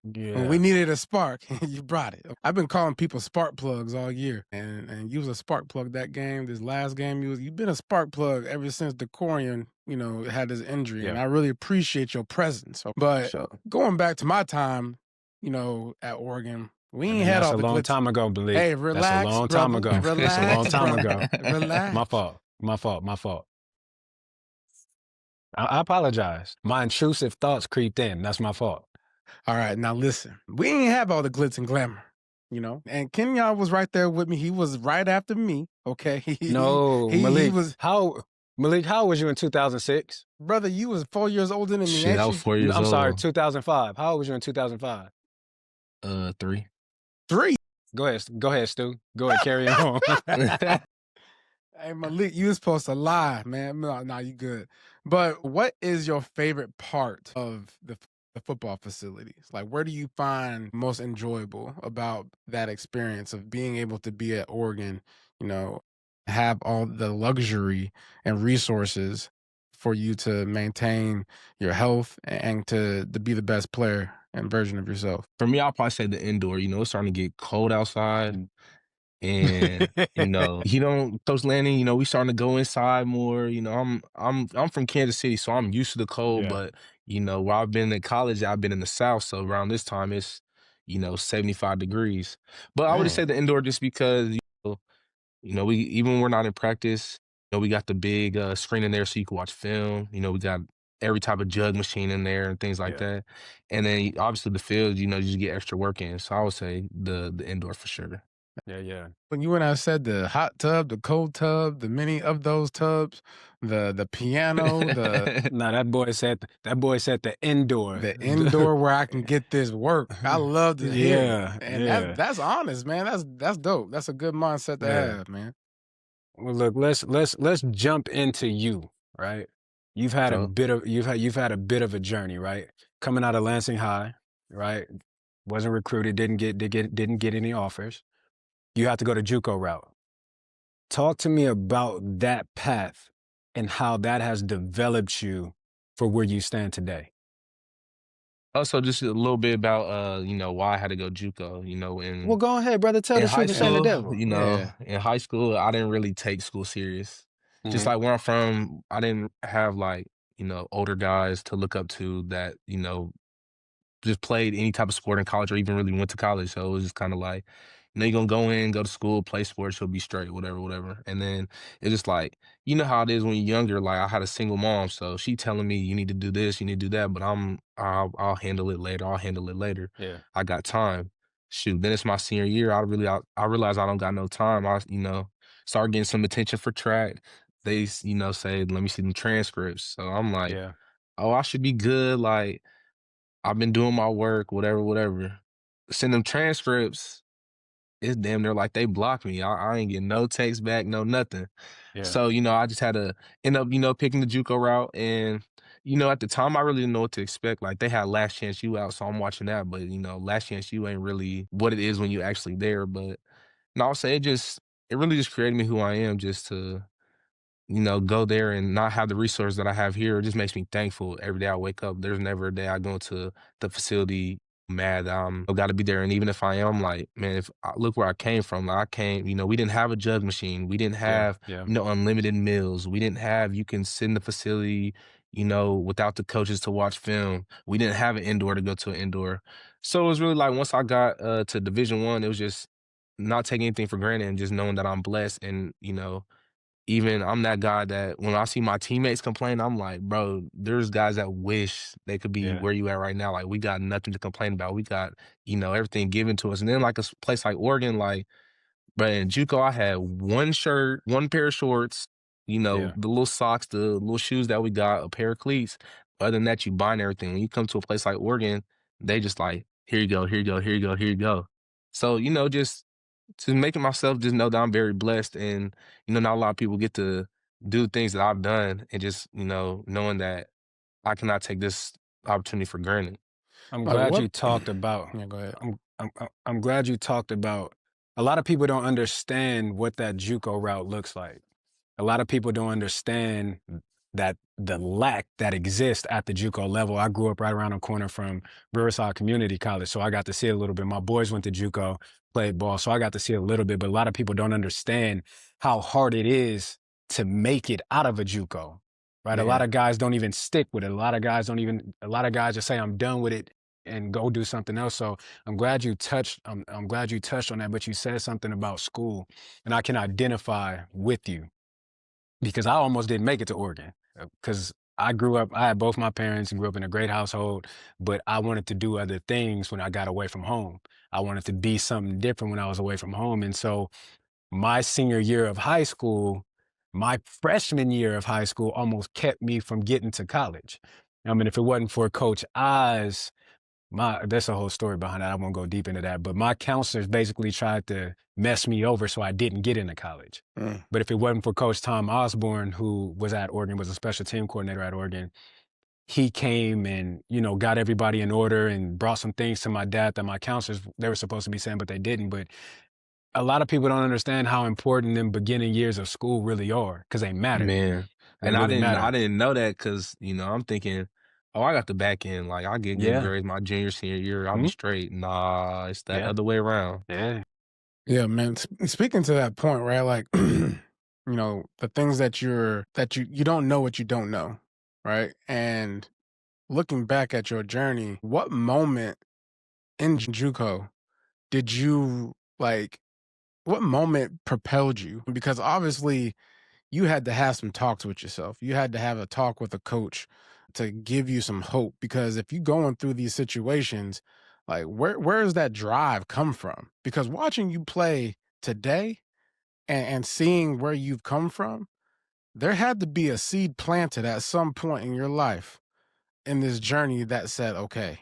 Speaker 6: When we
Speaker 5: Yeah.
Speaker 6: needed a spark, you brought it. I've been calling people spark plugs all year, and you was a spark plug that game. This last game, you've been a spark plug ever since Decorian, had his injury, and
Speaker 5: Yeah.
Speaker 6: I really appreciate your presence. But
Speaker 7: So
Speaker 6: going back to my time, at Oregon, we
Speaker 5: I
Speaker 6: ain't
Speaker 5: mean,
Speaker 6: had
Speaker 5: that's
Speaker 6: all
Speaker 5: a
Speaker 6: the
Speaker 5: long
Speaker 6: glitz.
Speaker 5: time ago, Malik.
Speaker 6: Hey,
Speaker 5: That's a
Speaker 6: relax,
Speaker 5: long time
Speaker 6: brother.
Speaker 5: ago. That's a long
Speaker 6: Relax,
Speaker 5: time
Speaker 6: brother.
Speaker 5: ago.
Speaker 6: Relax.
Speaker 5: My fault. My fault. My fault. I apologize. My intrusive thoughts creeped in. That's my fault.
Speaker 6: All right, now listen. We ain't have all the glitz and glamour, And Kenyon was right there with me. He was right after me. Okay,
Speaker 5: No,
Speaker 6: he was.
Speaker 5: Malik, how old was you in 2006?
Speaker 6: Brother, you was 4 years older than me,
Speaker 7: shit,
Speaker 6: ain't
Speaker 7: I was
Speaker 6: you?
Speaker 7: 4 years
Speaker 5: I'm sorry,
Speaker 7: old.
Speaker 5: 2005. How old was you in 2005?
Speaker 7: 3.
Speaker 6: 3.
Speaker 5: Go ahead, Stu. Go ahead, carry on.
Speaker 6: Hey, Malik, you was supposed to lie, man. No, you good. But what is your favorite part of the football facilities? Like, where do you find most enjoyable about that experience of being able to be at Oregon, you know, have all the luxury and resources for you to maintain your health and to be the best player and version of yourself?
Speaker 7: For me, I'll probably say the indoor. It's starting to get cold outside. And Coach Lanning, we starting to go inside more. I'm from Kansas City, so I'm used to the cold.
Speaker 5: Yeah.
Speaker 7: But where I've been in college, I've been in the South, so around this time it's 75 degrees. But I would just say
Speaker 6: Man.
Speaker 7: the indoor just because we even when we're not in practice, we got the big screen in there so you can watch film. We got every type of jug machine in there and things like
Speaker 5: Yeah.
Speaker 7: that. And then obviously the field, you just get extra work in. So I would say the indoor for sure.
Speaker 5: Yeah, yeah.
Speaker 6: When you and I said the hot tub, the cold tub, the many of those tubs, the piano,
Speaker 5: No, that boy said the indoor.
Speaker 6: the indoor where I can get this work. I love to hear it.
Speaker 5: Yeah,
Speaker 6: And
Speaker 5: yeah.
Speaker 6: that's honest, man. That's dope. That's a good mindset to
Speaker 5: Yeah.
Speaker 6: have, man.
Speaker 5: Well, look, let's jump into you, right? You've had a
Speaker 7: So
Speaker 5: bit of you've had a bit of a journey, right? Coming out of Lansing High, right? Wasn't recruited, didn't get any offers. You have to go the JUCO route. Talk to me about that path and how that has developed you for where you stand today.
Speaker 7: also just a little bit about why I had to go JUCO.
Speaker 5: Well, go ahead, brother. Tell
Speaker 7: In
Speaker 5: the
Speaker 7: high
Speaker 5: truth and shame the
Speaker 7: school,
Speaker 5: devil.
Speaker 6: Yeah.
Speaker 7: in high school, I didn't really take school serious. Just
Speaker 5: Mhm.
Speaker 7: like where I'm from, I didn't have like, older guys to look up to that, just played any type of sport in college or even really went to college. So it was just kind of like, you're gonna go in, go to school, play sports, you'll be straight, whatever, whatever. And then it's just like, you know how it is when you're younger. Like I had a single mom, so she telling me you need to do this, you need to do that, but I'll handle it later. I'll handle it later.
Speaker 5: Yeah.
Speaker 7: I got time. Shoot, then it's my senior year. I realize I don't got no time. I start getting some attention for track. They say let me see the transcripts. So I'm like,
Speaker 5: Yeah.
Speaker 7: oh, I should be good. Like I've been doing my work, whatever, whatever. Send them transcripts. it's damn near like they blocked me. I ain't getting no text back, no nothing.
Speaker 5: Yeah.
Speaker 7: So, I just had to end up, picking the JUCO route. And, at the time I really didn't know what to expect. Like they had Last Chance U out, so I'm watching that. But, Last Chance U ain't really what it is when you actually there. But no, I'll say it really just created me who I am, just to go there and not have the resource that I have here. It just makes me thankful every day I wake up. There's never a day I go into the facility mad that I'm got to be there. And even if I am, like, man, if I look where I came from, like I came, we didn't have a jug machine. We didn't
Speaker 5: Yeah.
Speaker 7: have,
Speaker 5: Yeah.
Speaker 7: unlimited meals. We didn't have, you can sit in the facility, without the coaches to watch film. We didn't have an indoor to go to an indoor. So it was really like once I got to Division 1, it was just not taking anything for granted and just knowing that I'm blessed. And, even I'm that guy that when I see my teammates complain, I'm like, bro, there's guys that wish they could be
Speaker 5: Yeah.
Speaker 7: where you at right now. Like we got nothing to complain about. We got, everything given to us. And then like a place like Oregon, like, but in JUCO, I had one shirt, one pair of shorts,
Speaker 5: Yeah.
Speaker 7: the little socks, the little shoes that we got, a pair of cleats. Other than that, you buying everything. When you come to a place like Oregon, they just like, here you go, here you go, here you go, here you go. So, just making myself just know that I'm very blessed, and not a lot of people get to do the things that I've done, and just knowing that I cannot take this opportunity for granted.
Speaker 5: I'm
Speaker 6: Like
Speaker 5: glad
Speaker 6: what?
Speaker 5: you talked about.
Speaker 6: Yeah, go ahead.
Speaker 5: I'm glad you talked about. A lot of people don't understand what that JUCO route looks like. A lot of people don't understand that the lack that exists at the JUCO level. I grew up right around the corner from Riverside Community College, so I got to see it a little bit. My boys went to JUCO, played ball, so I got to see it a little bit. But a lot of people don't understand how hard it is to make it out of a JUCO. Right? A lot
Speaker 6: Yeah.
Speaker 5: of guys don't even stick with it. A lot of guys don't even. A lot of guys just say, "I'm done with it," and go do something else. So I'm glad you touched. I'm glad you touched on that. But you said something about school, and I can identify with you because I almost didn't make it to Oregon because I grew up. I had both my parents and grew up in a great household, but I wanted to do other things when I got away from home. I wanted to be something different when I was away from home, and so my senior year of high school, my freshman year of high school almost kept me from getting to college. I mean, if it wasn't for Coach Oz, there's a whole story behind that. I won't go deep into that. But my counselors basically tried to mess me over so I didn't get into college.
Speaker 6: Mm.
Speaker 5: But if it wasn't for Coach Tom Osborne, who was at Oregon, was a special team coordinator at Oregon, he came and, got everybody in order and brought some things to my dad that my counselors, they were supposed to be saying, but they didn't. But a lot of people don't understand how important them beginning years of school really are because they matter.
Speaker 7: Man,
Speaker 5: They
Speaker 7: and I
Speaker 5: really
Speaker 7: didn't I
Speaker 5: matter.
Speaker 7: didn't know that because I'm thinking, oh, I got the back end. Like I get good
Speaker 5: Yeah.
Speaker 7: grades my junior senior year, I'll be
Speaker 5: Mhm.
Speaker 7: straight. Nah, it's that
Speaker 5: Yeah.
Speaker 7: other way around.
Speaker 5: Yeah.
Speaker 6: Yeah, man. Speaking to that point, right? Like, the things that you don't know what you don't know, right? And looking back at your journey, what moment in JUCO did you like? What moment propelled you? Because obviously, you had to have some talks with yourself. You had to have a talk with a coach to give you some hope. Because if you're going through these situations, like where does that drive come from? Because watching you play today and seeing where you've come from, there had to be a seed planted at some point in your life in this journey that said, okay,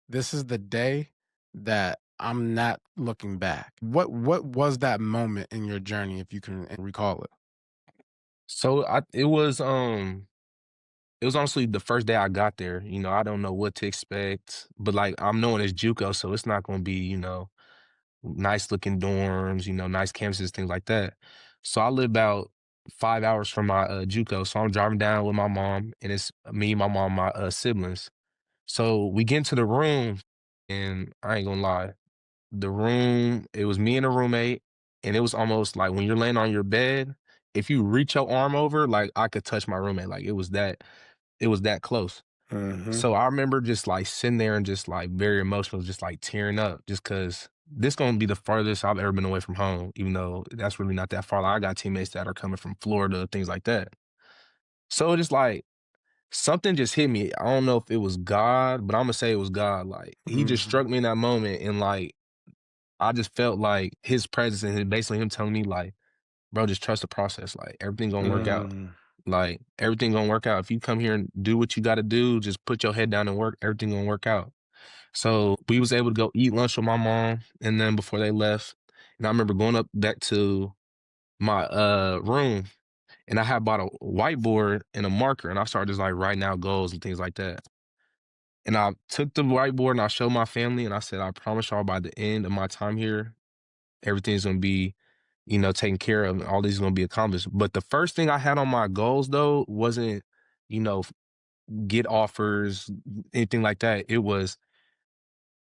Speaker 6: this is the day that I'm not looking back. What was that moment in your journey, if you can recall it?
Speaker 7: So it was honestly the first day I got there. I don't know what to expect, but like I'm knowing it's JUCO, so it's not gonna be, nice looking dorms, nice campuses, things like that. So I live about 5 hours from my JUCO. So I'm driving down with my mom, and it's me, my mom, my siblings. So we get into the room, and I ain't gonna lie, the room, it was me and a roommate, and it was almost like when you're laying on your bed, if you reach your arm over, like I could touch my roommate. Like it was that close.
Speaker 6: Mm-hmm.
Speaker 7: So I remember just like sitting there and just like very emotional, just like tearing up, just because this gonna be the farthest I've ever been away from home, even though that's really not that far. Like, I got teammates that are coming from Florida, things like that. So just like something just hit me. I don't know if it was God, but I'm gonna say it was God. Like he just
Speaker 6: Mm-hmm.
Speaker 7: struck me in that moment, and like I just felt like his presence and basically him telling me like, bro, just trust the process. Like everything gonna work out.
Speaker 6: Mm.
Speaker 7: Like everything gonna work out. If you come here and do what you gotta do, just put your head down and work, everything gonna work out. So we was able to go eat lunch with my mom and then before they left. And I remember going up back to my room, and I had bought a whiteboard and a marker, and I started just like writing out goals and things like that. And I took the whiteboard and I showed my family, and I said, I promise y'all by the end of my time here, everything's gonna be, taken care of, and all these is gonna be accomplished. But the first thing I had on my goals though wasn't, you know, get offers, anything like that. It was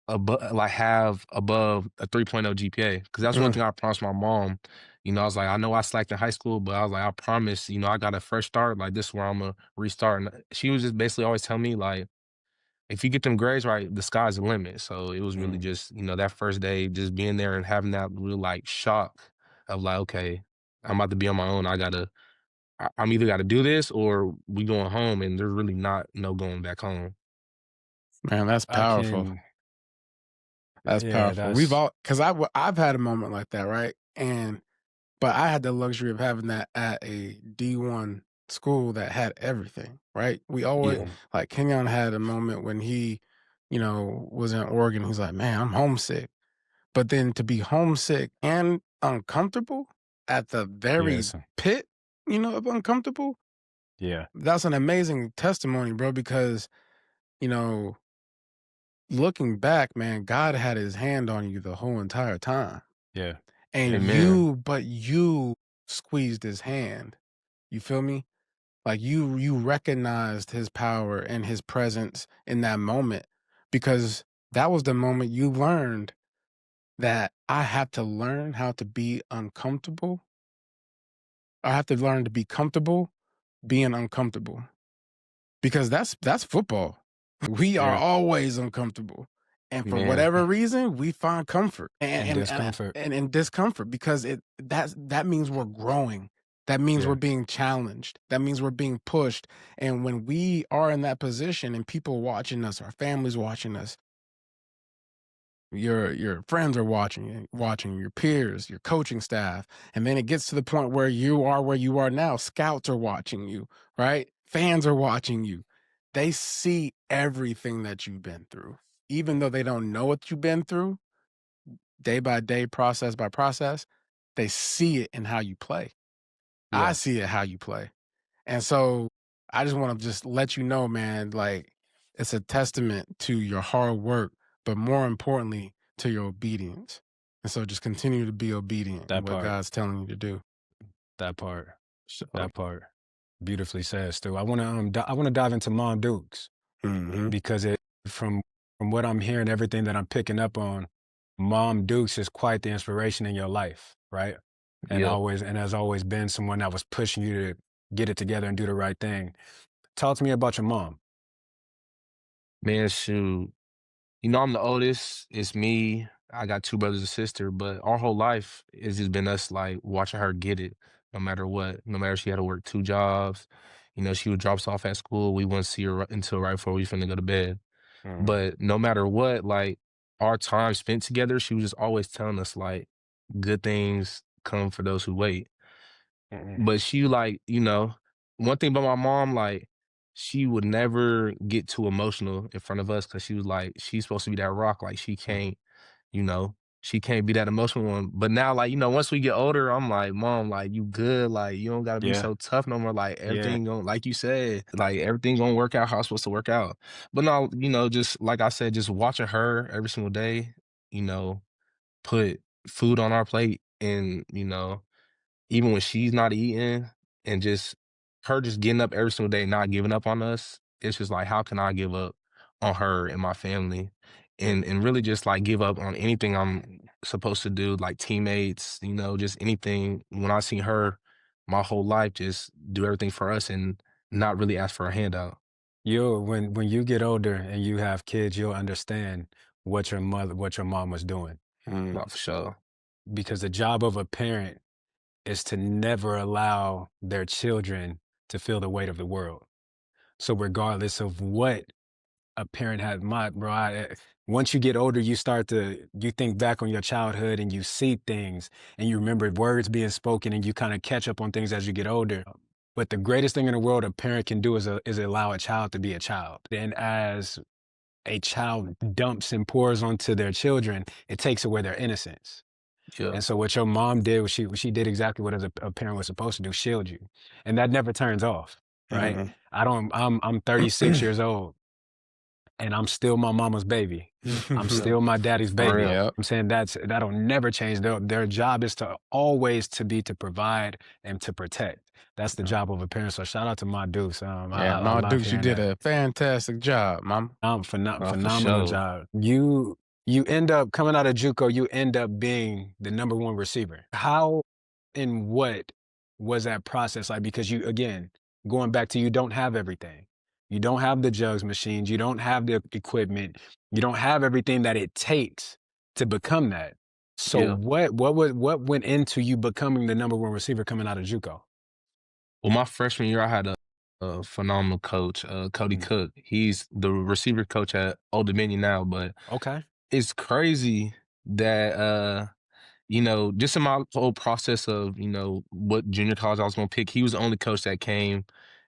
Speaker 7: like have above a 3.0 GPA. Cause that's one
Speaker 6: Mm.
Speaker 7: thing I promised my mom. I was like, I know I slacked in high school, but I was like, I promise, I got a fresh start. Like this is where I'm gonna restart. And she was just basically always telling me like, if you get them grades right, the sky's the limit. So it was really
Speaker 6: Mm.
Speaker 7: just, that first day, just being there and having that real like shock of like, okay, I'm about to be on my own. I'm either got to do this or we going home, and there's really not no going back home.
Speaker 6: Man, that's
Speaker 5: I
Speaker 6: powerful.
Speaker 5: can,
Speaker 6: That's
Speaker 5: yeah,
Speaker 6: powerful. We've
Speaker 5: that's,
Speaker 6: all, because I've had a moment like that, right? But I had the luxury of having that at a D1 school that had everything, right? We always,
Speaker 5: yeah,
Speaker 6: like Kenyon had a moment when he, was in Oregon. He's like, man, I'm homesick. But then to be homesick and uncomfortable at the very
Speaker 5: yes,
Speaker 6: pit, of uncomfortable,
Speaker 5: yeah,
Speaker 6: that's an amazing testimony, bro, because, you know, looking back, man, God had his hand on you the whole entire time.
Speaker 5: yeah,
Speaker 6: And
Speaker 7: Amen.
Speaker 6: you squeezed his hand. You feel me? Like you recognized his power and his presence in that moment because that was the moment you learned that I have to learn how to be uncomfortable. I have to learn to be comfortable being uncomfortable because that's football. We are
Speaker 5: yeah,
Speaker 6: always uncomfortable. And for
Speaker 7: Man.
Speaker 6: whatever reason, we find comfort
Speaker 5: and discomfort.
Speaker 6: and in discomfort because that means we're growing. That means we're
Speaker 5: Yeah,
Speaker 6: being challenged. That means we're being pushed. And when we are in that position and people watching us, our families watching us, your friends are watching your peers, your coaching staff, and then it gets to the point where you are where you are now. Scouts are watching you, right? Fans are watching you. They see everything that you've been through, even though they don't know what you've been through, day by day, process by process. They see it in how you play. I
Speaker 5: yeah,
Speaker 6: see it how you play, and so I just want to just let you know, man. Like it's a testament to your hard work, but more importantly, to your obedience. And so just continue to be obedient in
Speaker 5: that
Speaker 6: what
Speaker 5: part,
Speaker 6: God's telling you to do.
Speaker 5: that part,
Speaker 7: So
Speaker 5: that part. Beautifully said, Stu. I want to dive into Mom Dukes
Speaker 6: Mm-hmm.
Speaker 5: because from from what I'm hearing, everything that I'm picking up on, Mom Dukes is quite the inspiration in your life, right?
Speaker 7: yep.
Speaker 5: And has always been someone that was pushing you to get it together and do the right thing. Talk to me about your mom.
Speaker 7: Man, shoot. I'm the oldest. It's me. I got two brothers and sister, but our whole life it's just been us like watching her get it, no matter what. No matter she had to work two jobs. She would drop us off at school. We wouldn't see her until right before we finna go to bed.
Speaker 5: Mm,
Speaker 7: But no matter what, like our time spent together, she was just always telling us like good things come for those who wait.
Speaker 5: mm,
Speaker 7: But she like, one thing about my mom, like she would never get too emotional in front of us because she was like, she's supposed to be that rock. Like
Speaker 5: mm.
Speaker 7: you know, she can't be that emotional one. But now, like, once we get older, I'm like, Mom, like you good. Like you don't gotta be
Speaker 5: Yeah,
Speaker 7: so tough no more. Like
Speaker 5: yeah,
Speaker 7: everything going like you said, like everything gonna work out how it's supposed to work out. But no, just like I said, just watching her every single day, you know, put food on our plate and, even when she's not eating and just her just getting up every single day, not giving up on us, it's just like, how can I give up on her and my family? And really just like give up on anything I'm supposed to do, like teammates, just anything. When I see her my whole life, just do everything for us and not really ask for a handout.
Speaker 5: when you get older and you have kids, you'll understand what your mom was doing.
Speaker 6: Mm.
Speaker 7: Not for sure.
Speaker 5: Because the job of a parent is to never allow their children to feel the weight of the world. So regardless of what a parent had, once you get older, you think back on your childhood and you see things and you remember words being spoken and you kind of catch up on things as you get older. But the greatest thing in the world a parent can do is allow a child to be a child. And as a child dumps and pours onto their children, it takes away their innocence.
Speaker 7: Yeah.
Speaker 5: And so what your mom did was she did exactly what a parent was supposed to do, shield you. And that never turns off, right?
Speaker 6: Mhm.
Speaker 5: I'm 36 years old and I'm still my mama's baby. I'm
Speaker 7: Yeah.
Speaker 5: still my daddy's
Speaker 7: For
Speaker 5: baby.
Speaker 7: real.
Speaker 6: Yep.
Speaker 5: I'm saying that'll never change. Their job is to always to provide and to protect. That's the job of a parent. So shout out to my Deuce.
Speaker 6: Yeah,
Speaker 5: I
Speaker 6: Ma
Speaker 5: love
Speaker 6: Dukes, you
Speaker 5: hearing
Speaker 6: did
Speaker 5: that.
Speaker 6: a fantastic job, mama.
Speaker 7: For
Speaker 5: Phenomenal
Speaker 7: sure.
Speaker 5: job. You end up coming out of JUCO, you end up being the number one receiver. How and what was that process like? Because you, again, going back to, you don't have everything. You don't have the jugs machines, you don't have the equipment, you don't have everything that it takes to become that. So
Speaker 7: Yeah.
Speaker 5: what went into you becoming the number one receiver coming out of JUCO?
Speaker 7: Well, my freshman year, I had a phenomenal coach, Cody
Speaker 5: Mm,
Speaker 7: Cook. He's the receiver coach at Old Dominion now, but
Speaker 5: okay.
Speaker 7: it's crazy that just in my whole process of, what junior college I was gonna pick, he was the only coach that came,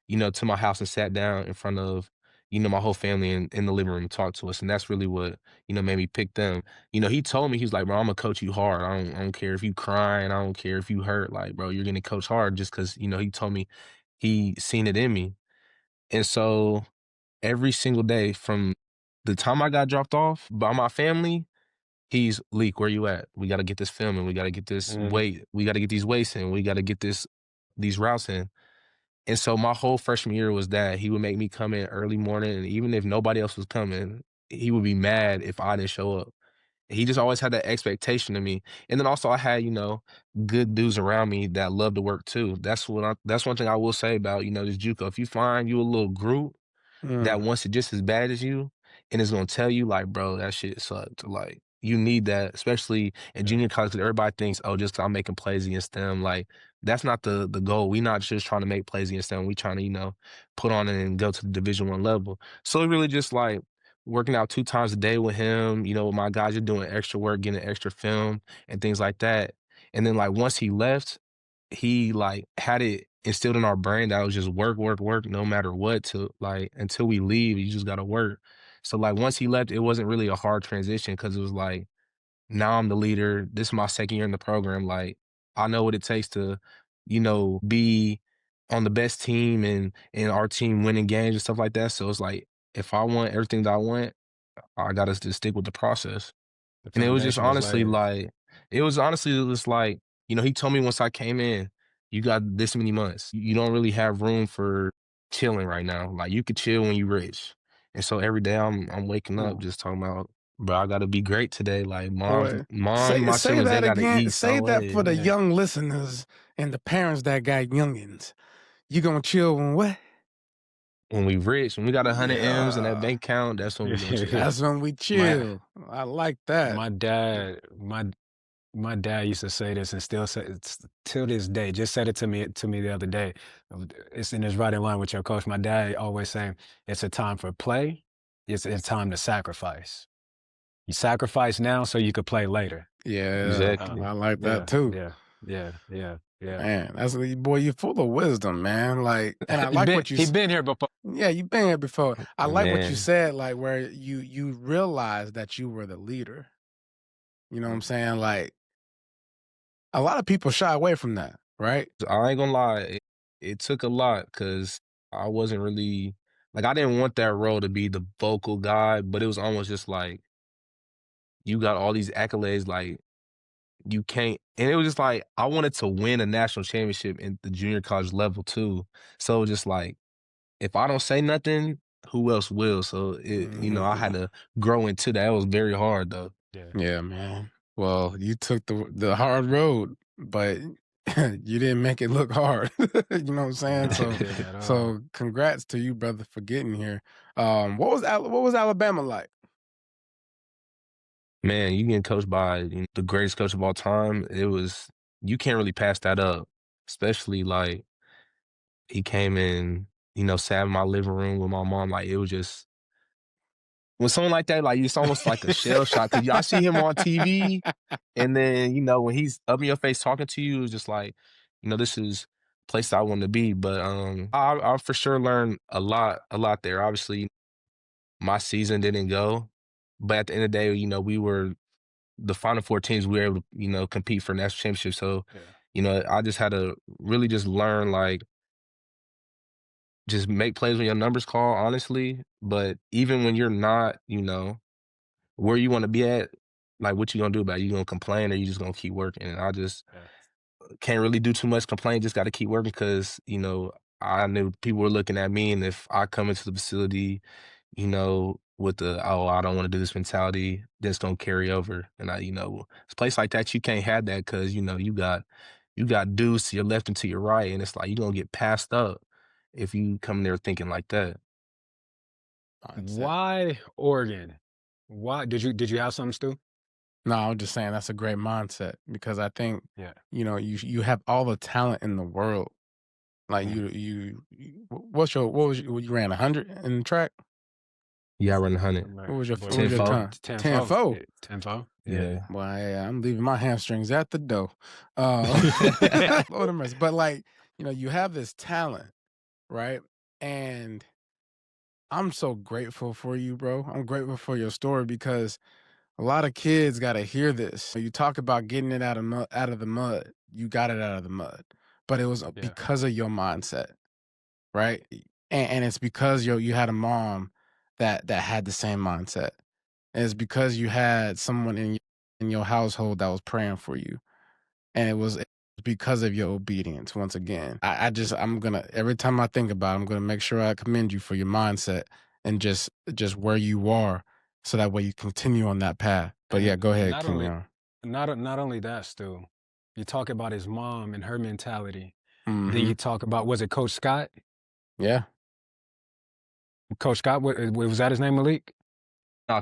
Speaker 7: to my house and sat down in front of, my whole family in the living room and talked to us. And that's really what, made me pick them. He told me, he was like, bro, I'm gonna coach you hard. I don't care if you crying, I don't care if you hurt, like, bro, you're gonna coach hard just because, he told me he seen it in me. And so every single day from the time I got dropped off by my family, he's Leak, where you at? We got to get this film and we got to get this
Speaker 5: Mm,
Speaker 7: weight. We got to get these weights in. We got to get these routes in. And so my whole freshman year was that he would make me come in early morning, and even if nobody else was coming, he would be mad if I didn't show up. He just always had that expectation of me. And then also I had, good dudes around me that love to work too. That's one thing I will say about, this JUCO. If you find you a little group that
Speaker 6: Mm.
Speaker 7: wants it just as bad as you and is gonna tell you like, bro, that shit sucked. Like, you need that, especially in
Speaker 5: yeah.
Speaker 7: junior college, 'cause everybody thinks, oh, just 'cause I'm making plays against them. Like, that's not the goal. We not just trying to make plays against them. We trying to, put on it and go to the Division I level. So it really just like working out 2 times a day with him, with my guys are doing extra work, getting extra film and things like that. And then like once he left, he like had it instilled in our brain that it was just work, work, work, no matter what, to like until we leave, you just gotta work. So like once he left, it wasn't really a hard transition because it was like now I'm the leader. This is my second year in the program. Like I know what it takes to, be on the best team and our team winning games and stuff like that. So it's like if I want everything that I want, I gotta just stick with the process.
Speaker 5: The
Speaker 7: And it was just
Speaker 5: foundation is
Speaker 7: honestly
Speaker 5: laid.
Speaker 7: like it was honestly just like, he told me once I came in, "You got this many months. You don't really have room for chilling right now. Like, you could chill when you rich." And so every day I'm waking up
Speaker 6: Mm.
Speaker 7: just talking about, "Bro, I gotta be great today. Like,
Speaker 6: Boy,
Speaker 7: my
Speaker 6: say
Speaker 7: siblings, they
Speaker 6: that
Speaker 7: gotta
Speaker 6: again.
Speaker 7: eat
Speaker 6: Say
Speaker 7: some
Speaker 6: that for
Speaker 7: way."
Speaker 6: the
Speaker 5: Yeah.
Speaker 6: young listeners and the parents that got youngins. You gonna chill when what?
Speaker 7: When we rich, when we got 100 M's in that
Speaker 6: Yeah.
Speaker 7: bank account, that's when we gonna chill.
Speaker 6: That's when we
Speaker 5: My
Speaker 6: chill. I like that.
Speaker 5: my dad, my dad used to say this and still say it's till this day. Just said it to me the other day. It's right in line with your coach. My dad always saying it's a time for play. It's time to sacrifice. You sacrifice now so you could play later.
Speaker 6: Yeah,
Speaker 7: Exactly.
Speaker 6: I like that
Speaker 5: Yeah,
Speaker 6: too.
Speaker 5: yeah, yeah.
Speaker 6: Man, boy, you're full of wisdom, man. Like, and I like what
Speaker 5: He been here before.
Speaker 6: yeah, you've been here before. I like what you
Speaker 7: Man.
Speaker 6: said, like where you realized that you were the leader. You know what I'm saying? Like a lot of people shy away from that, right?
Speaker 7: I ain't gonna lie, it took a lot because I wasn't really like I didn't want that role to be the vocal guy, but it was almost just like you got all these accolades, like you can't. And it was just like I wanted to win a national championship in the junior college level too. So it was just like if I don't say nothing, who else will? So I had to grow into that. It was very hard though.
Speaker 5: Yeah.
Speaker 6: Yeah, man. Well, you took the hard road, but you didn't make it look hard. You know what I'm saying?
Speaker 5: No, it didn't at all.
Speaker 6: So congrats to you, brother, for getting here. What was Alabama like?
Speaker 7: Man, you getting coached by the greatest coach of all time. You can't really pass that up, especially like he came in, sat in my living room with my mom. Like it was just when someone like that, like it's almost like a shell shock because y'all see him on TV, and then when he's up in your face talking to you, it's just like, this is a place I want to be. But I for sure learned a lot there. Obviously, my season didn't go, but at the end of the day, we were the Final Four teams, we were able to, compete for national championship. So, I just had to really just learn, like, just make plays when your numbers call, honestly. But even when you're not, where you want to be at, like, what you gonna do about it? You gonna complain or you just gonna keep working? And I just can't really do too much complaining. Just got to keep working because, I knew people were looking at me. And if I come into the facility, with the, oh, I don't want to do this mentality, that's gonna carry over. And it's a place like that, you can't have that because, you got dudes to your left and to your right. And it's like, you're gonna get passed up if you come there thinking like that.
Speaker 6: Mindset.
Speaker 5: Why Oregon? Why did you have something, Stu?
Speaker 6: No, I'm just saying that's a great mindset because I think
Speaker 5: Yeah.
Speaker 6: you have all the talent in the world. Like you ran 100 in track?
Speaker 7: Yeah, I run 100.
Speaker 6: What was your
Speaker 5: Boy,
Speaker 6: what was your
Speaker 7: 10-4.
Speaker 6: time?
Speaker 5: 10-4.
Speaker 6: 10-4.
Speaker 5: 10-4.
Speaker 7: Yeah.
Speaker 6: Well, yeah, I'm leaving my hamstrings at the door. Lord have mercy. But like, you have this talent, right? And I'm so grateful for you, bro. I'm grateful for your story because a lot of kids got to hear this. You talk about getting it out of the mud. You got it out of the mud, but it was because of your mindset, right? And it's because you had a mom that had the same mindset. And it's because you had someone in your household that was praying for you, and it was because of your obedience. Once again, I'm gonna, every time I think about it, I'm gonna make sure I commend you for your mindset and just where you are, so that way you continue on that path. But yeah, go ahead, Kenjon.
Speaker 5: Not only that, Stu. You talk about his mom and her mentality.
Speaker 6: Mhm.
Speaker 5: Then you talk about, was it Coach Scott?
Speaker 6: Yeah.
Speaker 5: Coach Scott, was that his name, Malik?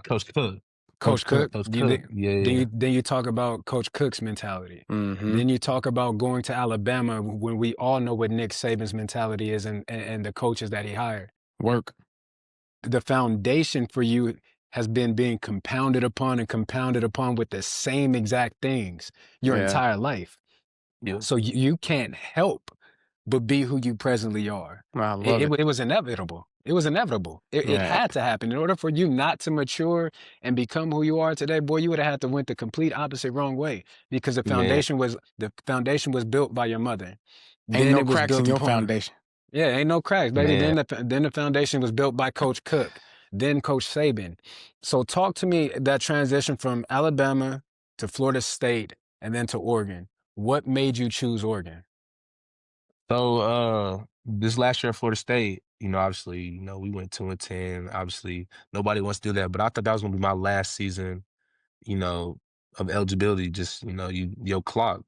Speaker 7: Coach Cook.
Speaker 5: Coach Cook.
Speaker 7: Coach Cook. Yeah.
Speaker 5: Then you talk about Coach Cook's mentality.
Speaker 6: Mhm.
Speaker 5: Then you talk about going to Alabama when we all know what Nick Saban's mentality is and the coaches that he hired.
Speaker 6: Work.
Speaker 5: The foundation for you has been being compounded upon with the same exact things your entire life.
Speaker 7: Yeah.
Speaker 5: So you can't help but be who you presently are.
Speaker 6: I love it.
Speaker 5: It was inevitable. It was inevitable. It had to happen. In order for you not to mature and become who you are today, boy, you would have had to went the complete opposite wrong way because the foundation was built by your mother.
Speaker 6: Ain't no cracks in your foundation.
Speaker 5: Yeah, ain't no cracks, baby. Then the foundation was built by Coach Cook, then Coach Saban. So talk to me that transition from Alabama to Florida State and then to Oregon. What made you choose Oregon?
Speaker 7: So this last year at Florida State, obviously, we went 2-10. Obviously, nobody wants to do that, but I thought that was gonna be my last season, of eligibility. Just your clock.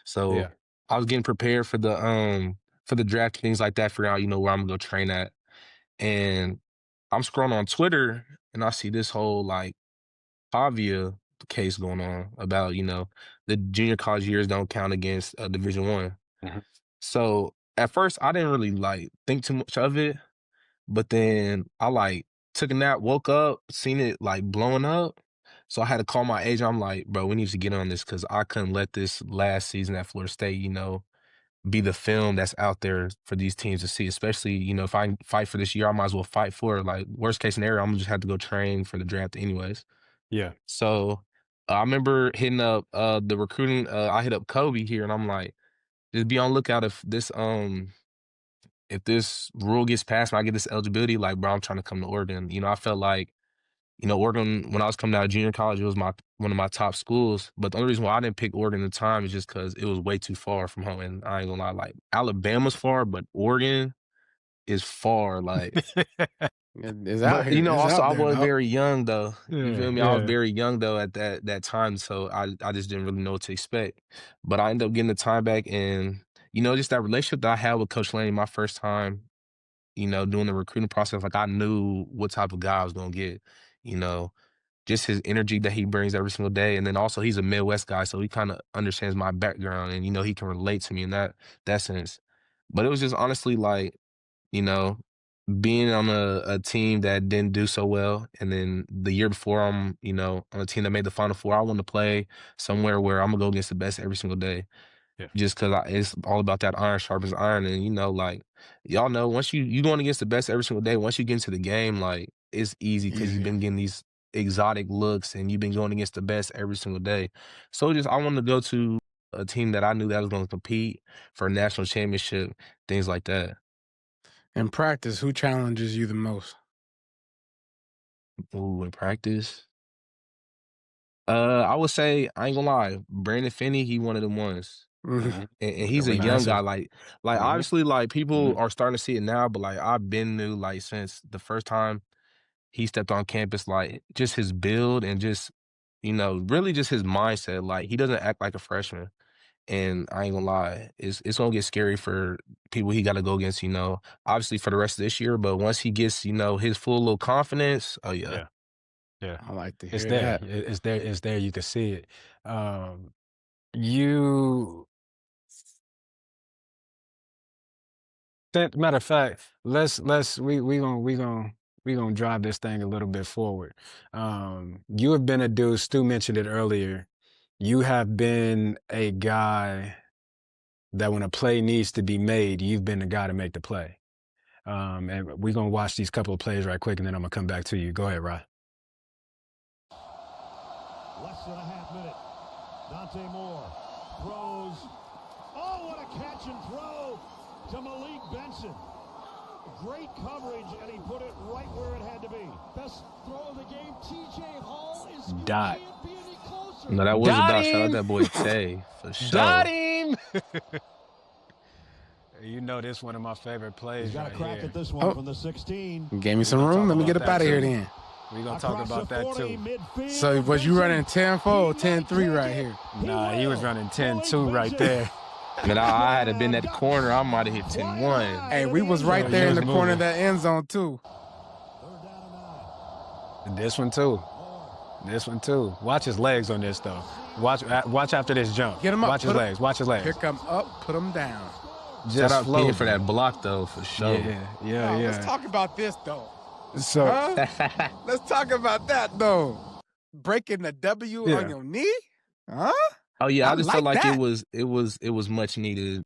Speaker 7: So I was getting prepared for the draft, things like that, figuring out where I'm gonna go train at, and I'm scrolling on Twitter and I see this whole like Pavia case going on about the junior college years don't count against Division I.
Speaker 5: Mhm.
Speaker 7: So at first I didn't really like think too much of it, but then I like took a nap, woke up, seen it like blowing up. So I had to call my agent. I'm like, bro, we need to get on this because I couldn't let this last season at Florida State, be the film that's out there for these teams to see. Especially, if I fight for this year, I might as well fight for it. Like worst case scenario, I'm gonna just have to go train for the draft anyways.
Speaker 5: Yeah.
Speaker 7: So I remember hitting up the recruiting. I hit up Kobe here, and I'm like, just be on lookout if this rule gets passed and I get this eligibility, like, bro, I'm trying to come to Oregon. I felt like, Oregon, when I was coming out of junior college, it was one of my top schools. But the only reason why I didn't pick Oregon at the time is just because it was way too far from home. And I ain't gonna lie, like, Alabama's far, but Oregon is far. Like,
Speaker 6: It's out
Speaker 7: but,
Speaker 6: here.
Speaker 7: also, I was very young, though. You feel me? I was
Speaker 5: Yeah.
Speaker 7: very young, though, at that time. So I just didn't really know what to expect. But I ended up getting the time back. And, just that relationship that I had with Coach Laney my first time, doing the recruiting process, like I knew what type of guy I was gonna get, just his energy that he brings every single day. And then also he's a Midwest guy, so he kind of understands my background and, he can relate to me in that sense. But it was just honestly like, you know, being on a team that didn't do so well. And then the year before I'm, on a team that made the Final Four, I wanted to play somewhere where I'm gonna go against the best every single day.
Speaker 5: Yeah.
Speaker 7: Just because it's all about that iron sharpens iron. And, like, y'all know, once you going against the best every single day, once you get into the game, like, it's easy because you've been getting these exotic looks and you've been going against the best every single day. So just I wanted to go to a team that I knew that was going to compete for a national championship, things like that.
Speaker 6: In practice, who challenges you the most?
Speaker 7: Ooh, in practice. I would say, I ain't gonna lie, Brandon Finney, he one of them ones. And he's a young guy. Like obviously, like people are starting to see it now, but like I've been new like since the first time he stepped on campus, like just his build and just, really just his mindset. Like he doesn't act like a freshman. And I ain't gonna lie, it's gonna get scary for people he gotta go against, obviously for the rest of this year, but once he gets, his full little confidence, oh yeah.
Speaker 5: Yeah.
Speaker 6: I like to
Speaker 5: It's
Speaker 6: hear
Speaker 5: there.
Speaker 6: that.
Speaker 5: It's there. It's there. You can see it. You Matter of fact, we gonna drive this thing a little bit forward. You have been a dude. Stu mentioned it earlier. You have been a guy that when a play needs to be made, you've been the guy to make the play. And we're gonna watch these couple of plays right quick, and then I'm gonna come back to you. Go ahead, Rod.
Speaker 8: Less than a half minute. Dante Moore throws. Oh, what a catch and throw to Malik Benson. Great coverage, and he put it right where it had to be. Best throw of the game. TJ Hall is
Speaker 5: Dot.
Speaker 8: can't be any closer.
Speaker 7: No, that was a
Speaker 5: Got
Speaker 7: dot. Shout out
Speaker 5: him!
Speaker 7: that boy Tay for sure.
Speaker 5: Got him! You know this one of my favorite plays
Speaker 8: He's got
Speaker 5: right
Speaker 8: a crack
Speaker 5: here.
Speaker 8: at this one from the 16.
Speaker 6: Gave me some
Speaker 5: We're gonna
Speaker 6: room.
Speaker 5: talk
Speaker 6: Let me get
Speaker 5: about
Speaker 6: up out of
Speaker 5: that
Speaker 6: here
Speaker 5: too.
Speaker 6: then.
Speaker 5: We're gonna talk
Speaker 8: Across
Speaker 5: about
Speaker 8: the
Speaker 5: that
Speaker 8: 40,
Speaker 5: too.
Speaker 8: midfield,
Speaker 6: So was you running
Speaker 8: Benson.
Speaker 6: 10-4, 10-3 right here?
Speaker 5: Nah, he was running 10-2 right there.
Speaker 7: Man, I had have been at the corner, I might have hit 10-1.
Speaker 6: Hey, we was right
Speaker 5: Yeah,
Speaker 6: there
Speaker 5: he
Speaker 6: in the
Speaker 5: was
Speaker 6: corner of
Speaker 5: moving.
Speaker 6: that end zone too.
Speaker 8: Third down and 9.
Speaker 5: This one too. This one too. Watch his legs on this though. Watch after this jump.
Speaker 6: Get him up.
Speaker 5: Watch his legs. Watch his legs.
Speaker 6: Pick him up, put him down.
Speaker 7: Shout out
Speaker 5: flow.
Speaker 7: Ken for that block though, for sure.
Speaker 5: Yeah.
Speaker 6: Let's talk about this though.
Speaker 5: So
Speaker 6: Huh? Let's talk about that though. Breaking the W
Speaker 5: Yeah.
Speaker 6: on your knee? Huh?
Speaker 7: Oh yeah, I just felt like
Speaker 6: that.
Speaker 7: it was much needed.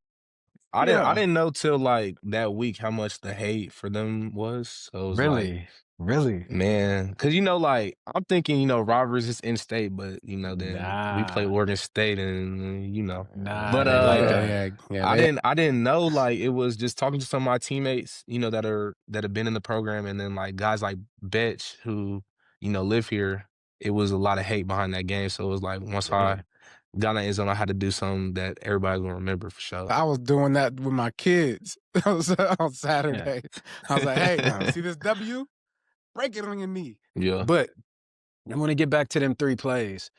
Speaker 7: I didn't know till like that week how much the hate for them was. So it was like,
Speaker 5: really.
Speaker 7: man, because like I'm thinking, rivalries is in state, but then we play
Speaker 5: Nah.
Speaker 7: Oregon State, and
Speaker 5: Nah,
Speaker 7: but
Speaker 5: they like that.
Speaker 7: I didn't know, like it was just talking to some of my teammates, that have been in the program, and then like guys like Betch who live here. It was a lot of hate behind that game, so it was like once I got in the end zone, I had to do something that everybody's gonna remember for sure.
Speaker 6: I was doing that with my kids on Saturday. I was like, hey, see this W? Break it on your knee.
Speaker 7: Yeah.
Speaker 5: But I want to get back to them 3 plays.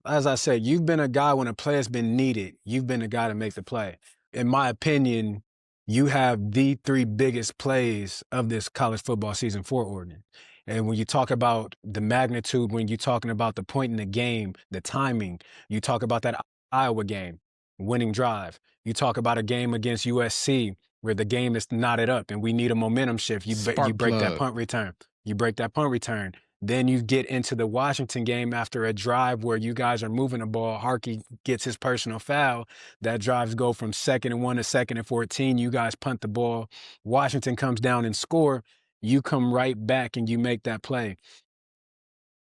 Speaker 5: As I said, you've been a guy when a play has been needed. You've been the guy to make the play. In my opinion, you have the 3 biggest plays of this college football season for Oregon. And when you talk about the magnitude, when you're talking about the point in the game, the timing, you talk about that Iowa game, winning drive. You talk about a game against USC where the game is knotted up and we need a momentum shift. You break that punt return. You break that punt return. Then you get into the Washington game after a drive where you guys are moving the ball. Harkey gets his personal foul. That drives go from 2nd and 1 to 2nd and 14. You guys punt the ball. Washington comes down and score. You come right back and you make that play.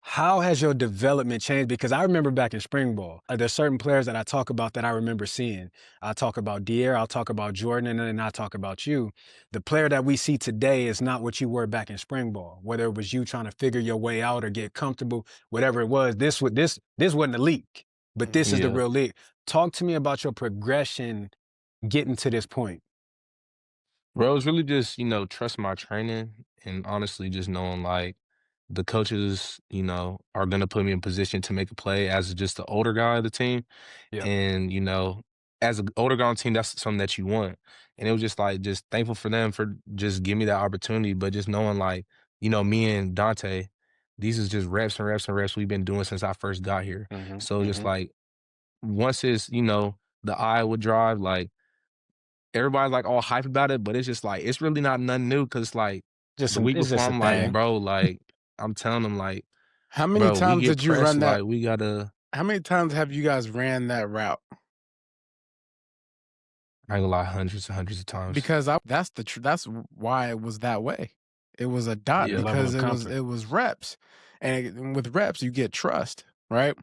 Speaker 5: How has your development changed? Because I remember back in spring ball, there's certain players that I talk about that I remember seeing. I talk about Dier, I'll talk about Jordan, and then I talk about you. The player that we see today is not what you were back in spring ball. Whether it was you trying to figure your way out or get comfortable, whatever it was, this wasn't a leak, but this is the real league. Talk to me about your progression getting to this point.
Speaker 7: Bro, it's really just, trust my training and honestly just knowing like the coaches, are gonna put me in position to make a play as just the older guy of the team.
Speaker 5: Yeah.
Speaker 7: And, as an older guy on the team, that's something that you want. And it was just like just thankful for them for just giving me that opportunity. But just knowing like, me and Dante, these is just reps and reps and reps we've been doing since I first got here. So just like once it's, the Iowa drive, like everybody's like all hype about it, but it's just like it's really not nothing new because like
Speaker 5: Just
Speaker 7: the week
Speaker 5: it's
Speaker 7: before
Speaker 5: just a
Speaker 7: I'm like,
Speaker 5: thing.
Speaker 7: bro, like I'm telling them like,
Speaker 6: How many
Speaker 7: bro, we
Speaker 6: times
Speaker 7: get
Speaker 6: did you
Speaker 7: pressed,
Speaker 6: run that?
Speaker 7: like we gotta.
Speaker 6: How many times have you guys ran that route?
Speaker 7: I ain't gonna lie, hundreds and hundreds of times.
Speaker 6: Because that's why it was that way. It was a dot
Speaker 7: Yeah.
Speaker 6: because
Speaker 5: Level of
Speaker 6: it was reps. And with reps, you get trust, right?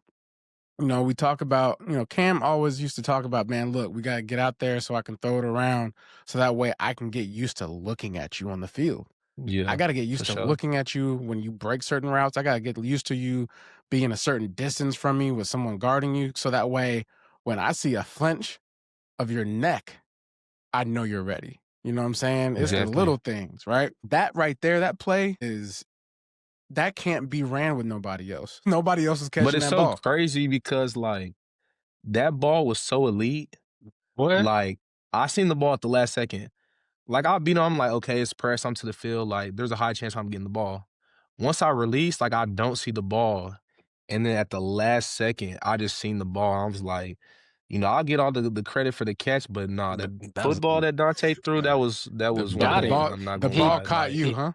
Speaker 6: We talk about, Cam always used to talk about, man, look, we got to get out there so I can throw it around so that way I can get used to looking at you on the field. I
Speaker 7: Yeah,
Speaker 6: got to get
Speaker 7: for
Speaker 6: used to
Speaker 7: sure.
Speaker 6: looking at you when you break certain routes. I got to get used to you being a certain distance from me with someone guarding you. So that way, when I see a flinch of your neck, I know you're ready. You know what I'm saying? It's the
Speaker 7: Exactly.
Speaker 6: little things, right? That right there, that play that can't be ran with nobody else. Nobody else is
Speaker 7: But
Speaker 6: catching
Speaker 7: it's
Speaker 6: that
Speaker 7: so
Speaker 6: ball.
Speaker 7: crazy because like that ball was so elite.
Speaker 5: What?
Speaker 7: Like I seen the ball at the last second. Like I'm like, okay, it's press, I'm to the field. Like there's a high chance I'm getting the ball. Once I release, like I don't see the ball. And then at the last second, I just seen the ball. I was like, I'll get all the credit for the catch, but nah, the
Speaker 5: That was
Speaker 7: football that Dante threw, that was one of
Speaker 6: The
Speaker 5: got
Speaker 7: them.
Speaker 5: him.
Speaker 6: ball,
Speaker 7: I'm not
Speaker 6: the
Speaker 7: gonna
Speaker 6: ball
Speaker 7: lie.
Speaker 6: caught
Speaker 7: Like,
Speaker 6: you, huh?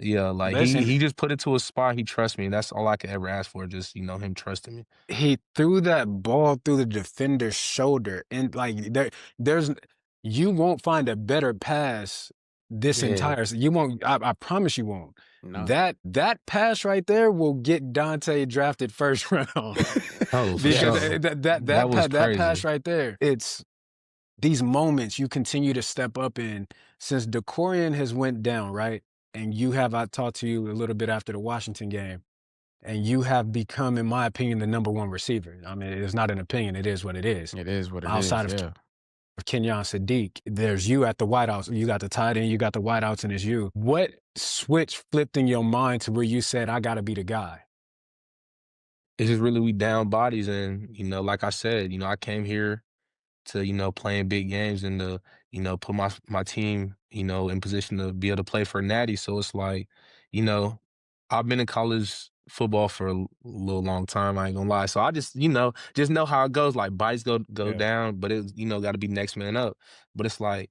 Speaker 7: yeah, like
Speaker 5: Listen,
Speaker 7: he just put it to a spot. He trusts me. That's all I could ever ask for. Just him trusting me.
Speaker 5: he threw that ball through the defender's shoulder, and like there's you won't find a better pass this
Speaker 7: Yeah.
Speaker 5: entire. You won't. I promise you won't.
Speaker 6: No.
Speaker 5: That pass right there will get Dante drafted first round
Speaker 7: Oh, for
Speaker 5: because
Speaker 7: sure. That was
Speaker 5: that pass
Speaker 7: crazy.
Speaker 5: right there. It's these moments you continue to step up in since DeCorian has went down, right? And I talked to you a little bit after the Washington game. And you have become, in my opinion, the number one receiver. I mean, it's not an opinion. It is what it is.
Speaker 6: It is what it
Speaker 5: Outside
Speaker 6: is,
Speaker 5: of
Speaker 6: yeah.
Speaker 5: Kenjon Sadiq, there's you at the wideouts. You got the tight end, you got the wideouts, and it's you. What switch flipped in your mind to where you said, I got to be the guy?
Speaker 7: It's just really we down bodies, and like I said, I came here to playing big games and to put my team in position to be able to play for a natty. So it's like you know I've been in college football for a little long time. I ain't gonna lie. So I just just know how it goes. Like bodies go
Speaker 6: Yeah.
Speaker 7: down, but it got to be next man up. But it's like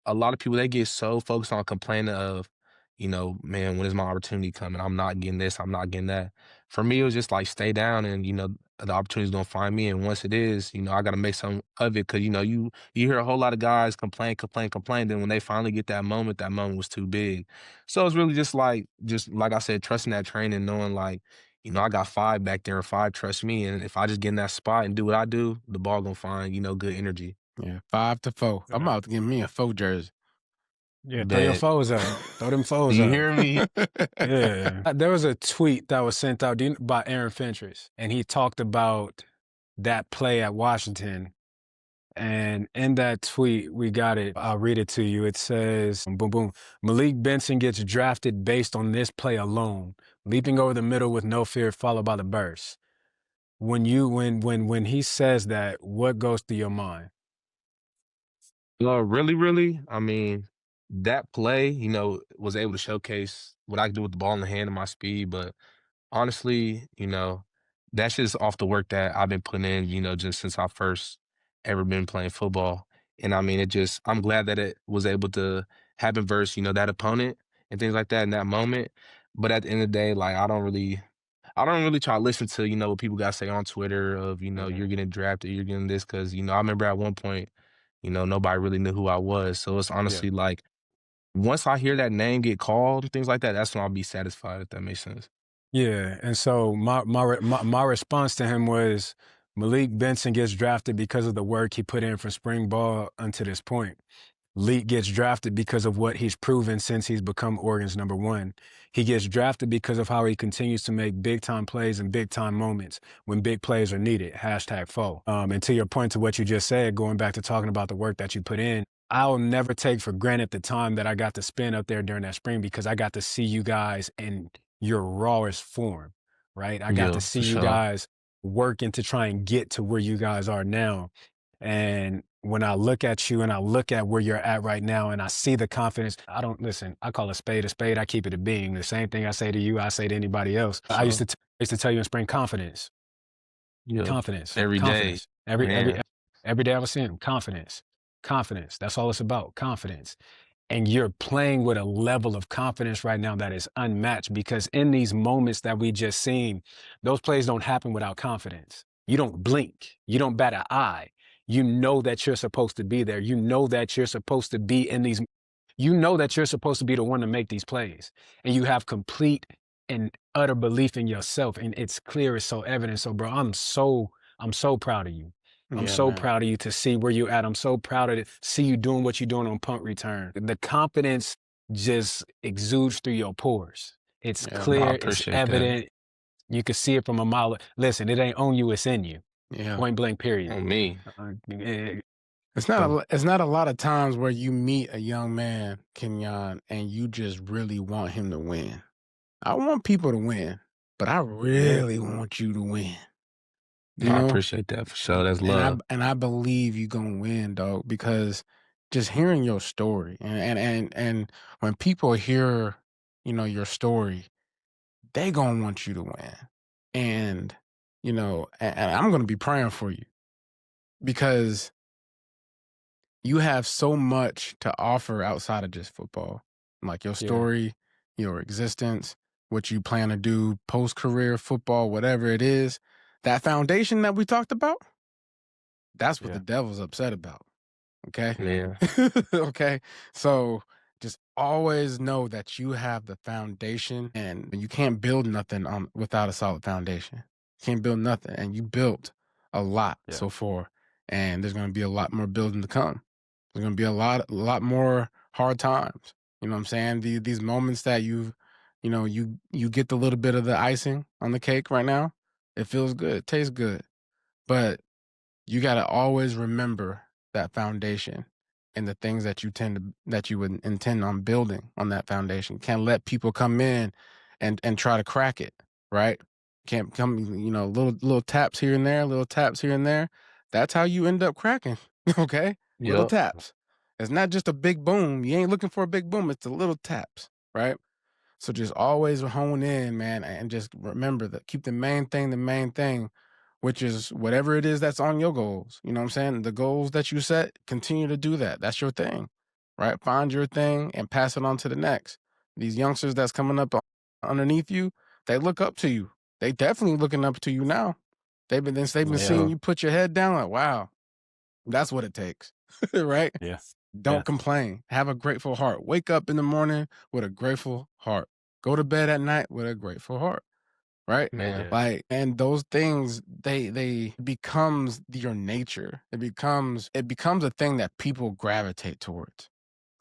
Speaker 7: a lot of people they get so focused on complaining of, man, when is my opportunity coming? I'm not getting this, I'm not getting that. For me, it was just like stay down and the opportunity's gonna find me. And once it is, I gotta make some of it because you hear a whole lot of guys complain, complain, complain. Then when they finally get that moment was too big. So it's really just like I said, trusting that training, knowing like, I got five back there and five trust me. And if I just get in that spot and do what I do, the ball gonna find, good energy.
Speaker 6: Yeah, 5-4. I'm about to get me a 4 jersey.
Speaker 5: Yeah, throw your
Speaker 7: Bet.
Speaker 5: foes up. Throw them foes
Speaker 7: You
Speaker 5: up.
Speaker 7: hear me?
Speaker 5: Yeah. There was a tweet that was sent out by Aaron Fentress, and he talked about that play at Washington. And in that tweet, we got it. I'll read it to you. It says, boom, boom. Malik Benson gets drafted based on this play alone, leaping over the middle with no fear, followed by the burst. When he says that, what goes through your mind?
Speaker 7: Really, really, I mean, that play, was able to showcase what I can do with the ball in the hand and my speed. But honestly, that's just off the work that I've been putting in, just since I first ever been playing football. And I mean, I'm glad that it was able to happen versus, that opponent and things like that in that moment. But at the end of the day, like, I don't really try to listen to, what people got to say on Twitter of, you're getting drafted, you're getting this. Cause, I remember at one point, nobody really knew who I was. So it's
Speaker 6: Yeah.
Speaker 7: honestly like once I hear that name get called and things like that, that's when I'll be satisfied, if that makes sense.
Speaker 5: Yeah, and so my response to him was Malik Benson gets drafted because of the work he put in from spring ball until this point. Leak gets drafted because of what he's proven since he's become Oregon's number one. He gets drafted because of how he continues to make big-time plays and big-time moments when big plays are needed, #FO. And to your point to what you just said, going back to talking about the work that you put in, I'll never take for granted the time that I got to spend up there during that spring because I got to see you guys in your rawest form, right? I got to
Speaker 7: Yeah,
Speaker 5: see
Speaker 7: for
Speaker 5: you
Speaker 7: sure.
Speaker 5: guys working to try and get to where you guys are now. And when I look at you and I look at where you're at right now and I see the confidence, I call a spade, I keep it a being. The same thing I say to you, I say to anybody else. I used
Speaker 6: Sure.
Speaker 5: to tell you in spring, confidence,
Speaker 7: Yeah.
Speaker 5: confidence,
Speaker 7: Every day,
Speaker 5: confidence. Every
Speaker 7: man.
Speaker 5: every day I was seeing him, confidence, confidence. That's all it's about, confidence. And you're playing with a level of confidence right now that is unmatched because in these moments that we just seen, those plays don't happen without confidence. You don't blink. You don't bat an eye. You know that you're supposed to be there. You know that you're supposed to be in these, you know that you're supposed to be the one to make these plays. And you have complete and utter belief in yourself, and it's clear, it's so evident. So, bro, I'm so proud of you. I'm
Speaker 6: Yeah,
Speaker 5: so
Speaker 6: man.
Speaker 5: proud of you to see where you're at. I'm so proud of to see you doing what you're doing on punt return. The confidence just exudes through your pores. It's
Speaker 6: Yeah,
Speaker 7: I
Speaker 6: man.
Speaker 5: clear, it's
Speaker 7: appreciate that.
Speaker 5: evident. You can see it from a mile. Listen, it ain't on you, it's in you.
Speaker 6: Yeah.
Speaker 5: Point blank, period.
Speaker 7: On me.
Speaker 6: It's not a lot of times where you meet a young man, Kenyon, and you just really want him to win. I want people to win, but I really want you to win. You
Speaker 7: I
Speaker 6: know?
Speaker 7: appreciate that for sure. That's
Speaker 6: And
Speaker 7: love.
Speaker 6: I believe you gonna win, dog, because just hearing your story and when people hear, your story, they gonna want you to win. And, and I'm gonna be praying for you because you have so much to offer outside of just football. Like your
Speaker 5: Yeah.
Speaker 6: story, your existence, what you plan to do post-career, football, whatever it is. That foundation that we talked about, that's what
Speaker 5: Yeah.
Speaker 6: the devil's upset about. Okay?
Speaker 7: Yeah.
Speaker 6: Okay? So just always know that you have the foundation and you can't build nothing without a solid foundation. You can't build nothing. And you built a lot
Speaker 5: Yeah.
Speaker 6: so far. And there's gonna be a lot more building to come. There's gonna be a lot more hard times. You know what I'm saying? These moments that you get the little bit of the icing on the cake right now. It feels good, it tastes good. But you gotta always remember that foundation and the things that you would intend on building on that foundation. Can't let people come in and try to crack it, right? Can't come, little taps here and there, little taps here and there. That's how you end up cracking. Okay? Little
Speaker 7: Yep.
Speaker 6: taps. It's not just a big boom. You ain't looking for a big boom, it's the little taps, right? So just always hone in, man, and just remember that keep the main thing, which is whatever it is that's on your goals. You know what I'm saying? The goals that you set, continue to do that. That's your thing, right? Find your thing and pass it on to the next. These youngsters that's coming up underneath you, they look up to you. They definitely looking up to you now. They've been seeing
Speaker 7: Yeah.
Speaker 6: you put your head down like, wow, that's what it takes, right?
Speaker 5: Yeah.
Speaker 6: Don't complain. Have a grateful heart. Wake up in the morning with a grateful heart. Go to bed at night with a grateful heart. Right?
Speaker 7: Man.
Speaker 6: Like, and those things, they becomes your nature. It becomes a thing that people gravitate towards.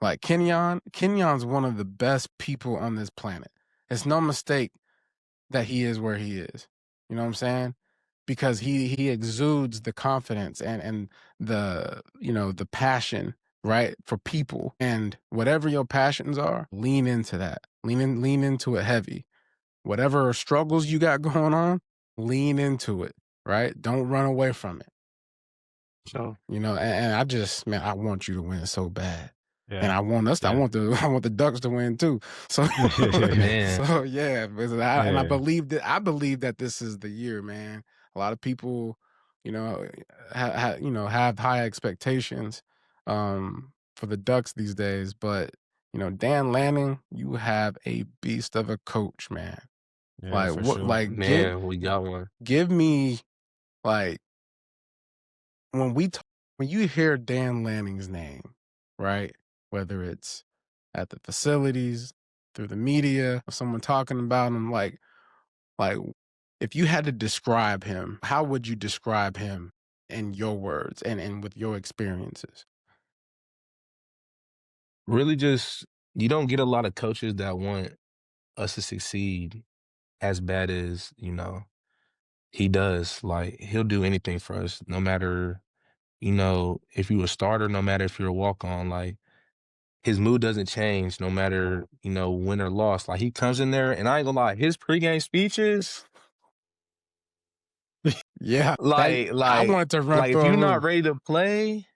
Speaker 6: Like Kenyon's one of the best people on this planet. It's no mistake that he is where he is. You know what I'm saying? Because he exudes the confidence and the passion, right, for people. And whatever your passions are, lean into that. Lean into it heavy. Whatever struggles you got going on, lean into it, right? Don't run away from it.
Speaker 7: So
Speaker 6: And I just, man, I want you to win so bad.
Speaker 5: Yeah.
Speaker 6: And I want us.
Speaker 5: Yeah.
Speaker 6: I want the Ducks to win too. So,
Speaker 7: Man.
Speaker 6: so yeah. And I
Speaker 5: Yeah.
Speaker 6: believe that this is the year, man. A lot of people, have high expectations for the Ducks these days. But Dan Lanning, you have a beast of a coach, man.
Speaker 5: Yeah,
Speaker 6: Like
Speaker 5: for
Speaker 6: what?
Speaker 5: sure.
Speaker 6: Like
Speaker 7: Man, we got one.
Speaker 6: give me like when you hear Dan Lanning's name, right? Whether it's at the facilities, through the media, or someone talking about him, like if you had to describe him, how would you describe him in your words and with your experiences?
Speaker 7: Really just you don't get a lot of coaches that want us to succeed as bad as, he does. Like he'll do anything for us, no matter, if you a starter, no matter if you're a walk on, like his mood doesn't change no matter, win or loss. Like he comes in there and I ain't gonna lie, his pregame speeches,
Speaker 6: Yeah,
Speaker 7: like
Speaker 6: I
Speaker 7: like
Speaker 6: wanted to run
Speaker 7: like
Speaker 6: through
Speaker 7: if
Speaker 6: a
Speaker 7: you're not
Speaker 6: roof.
Speaker 7: ready to play,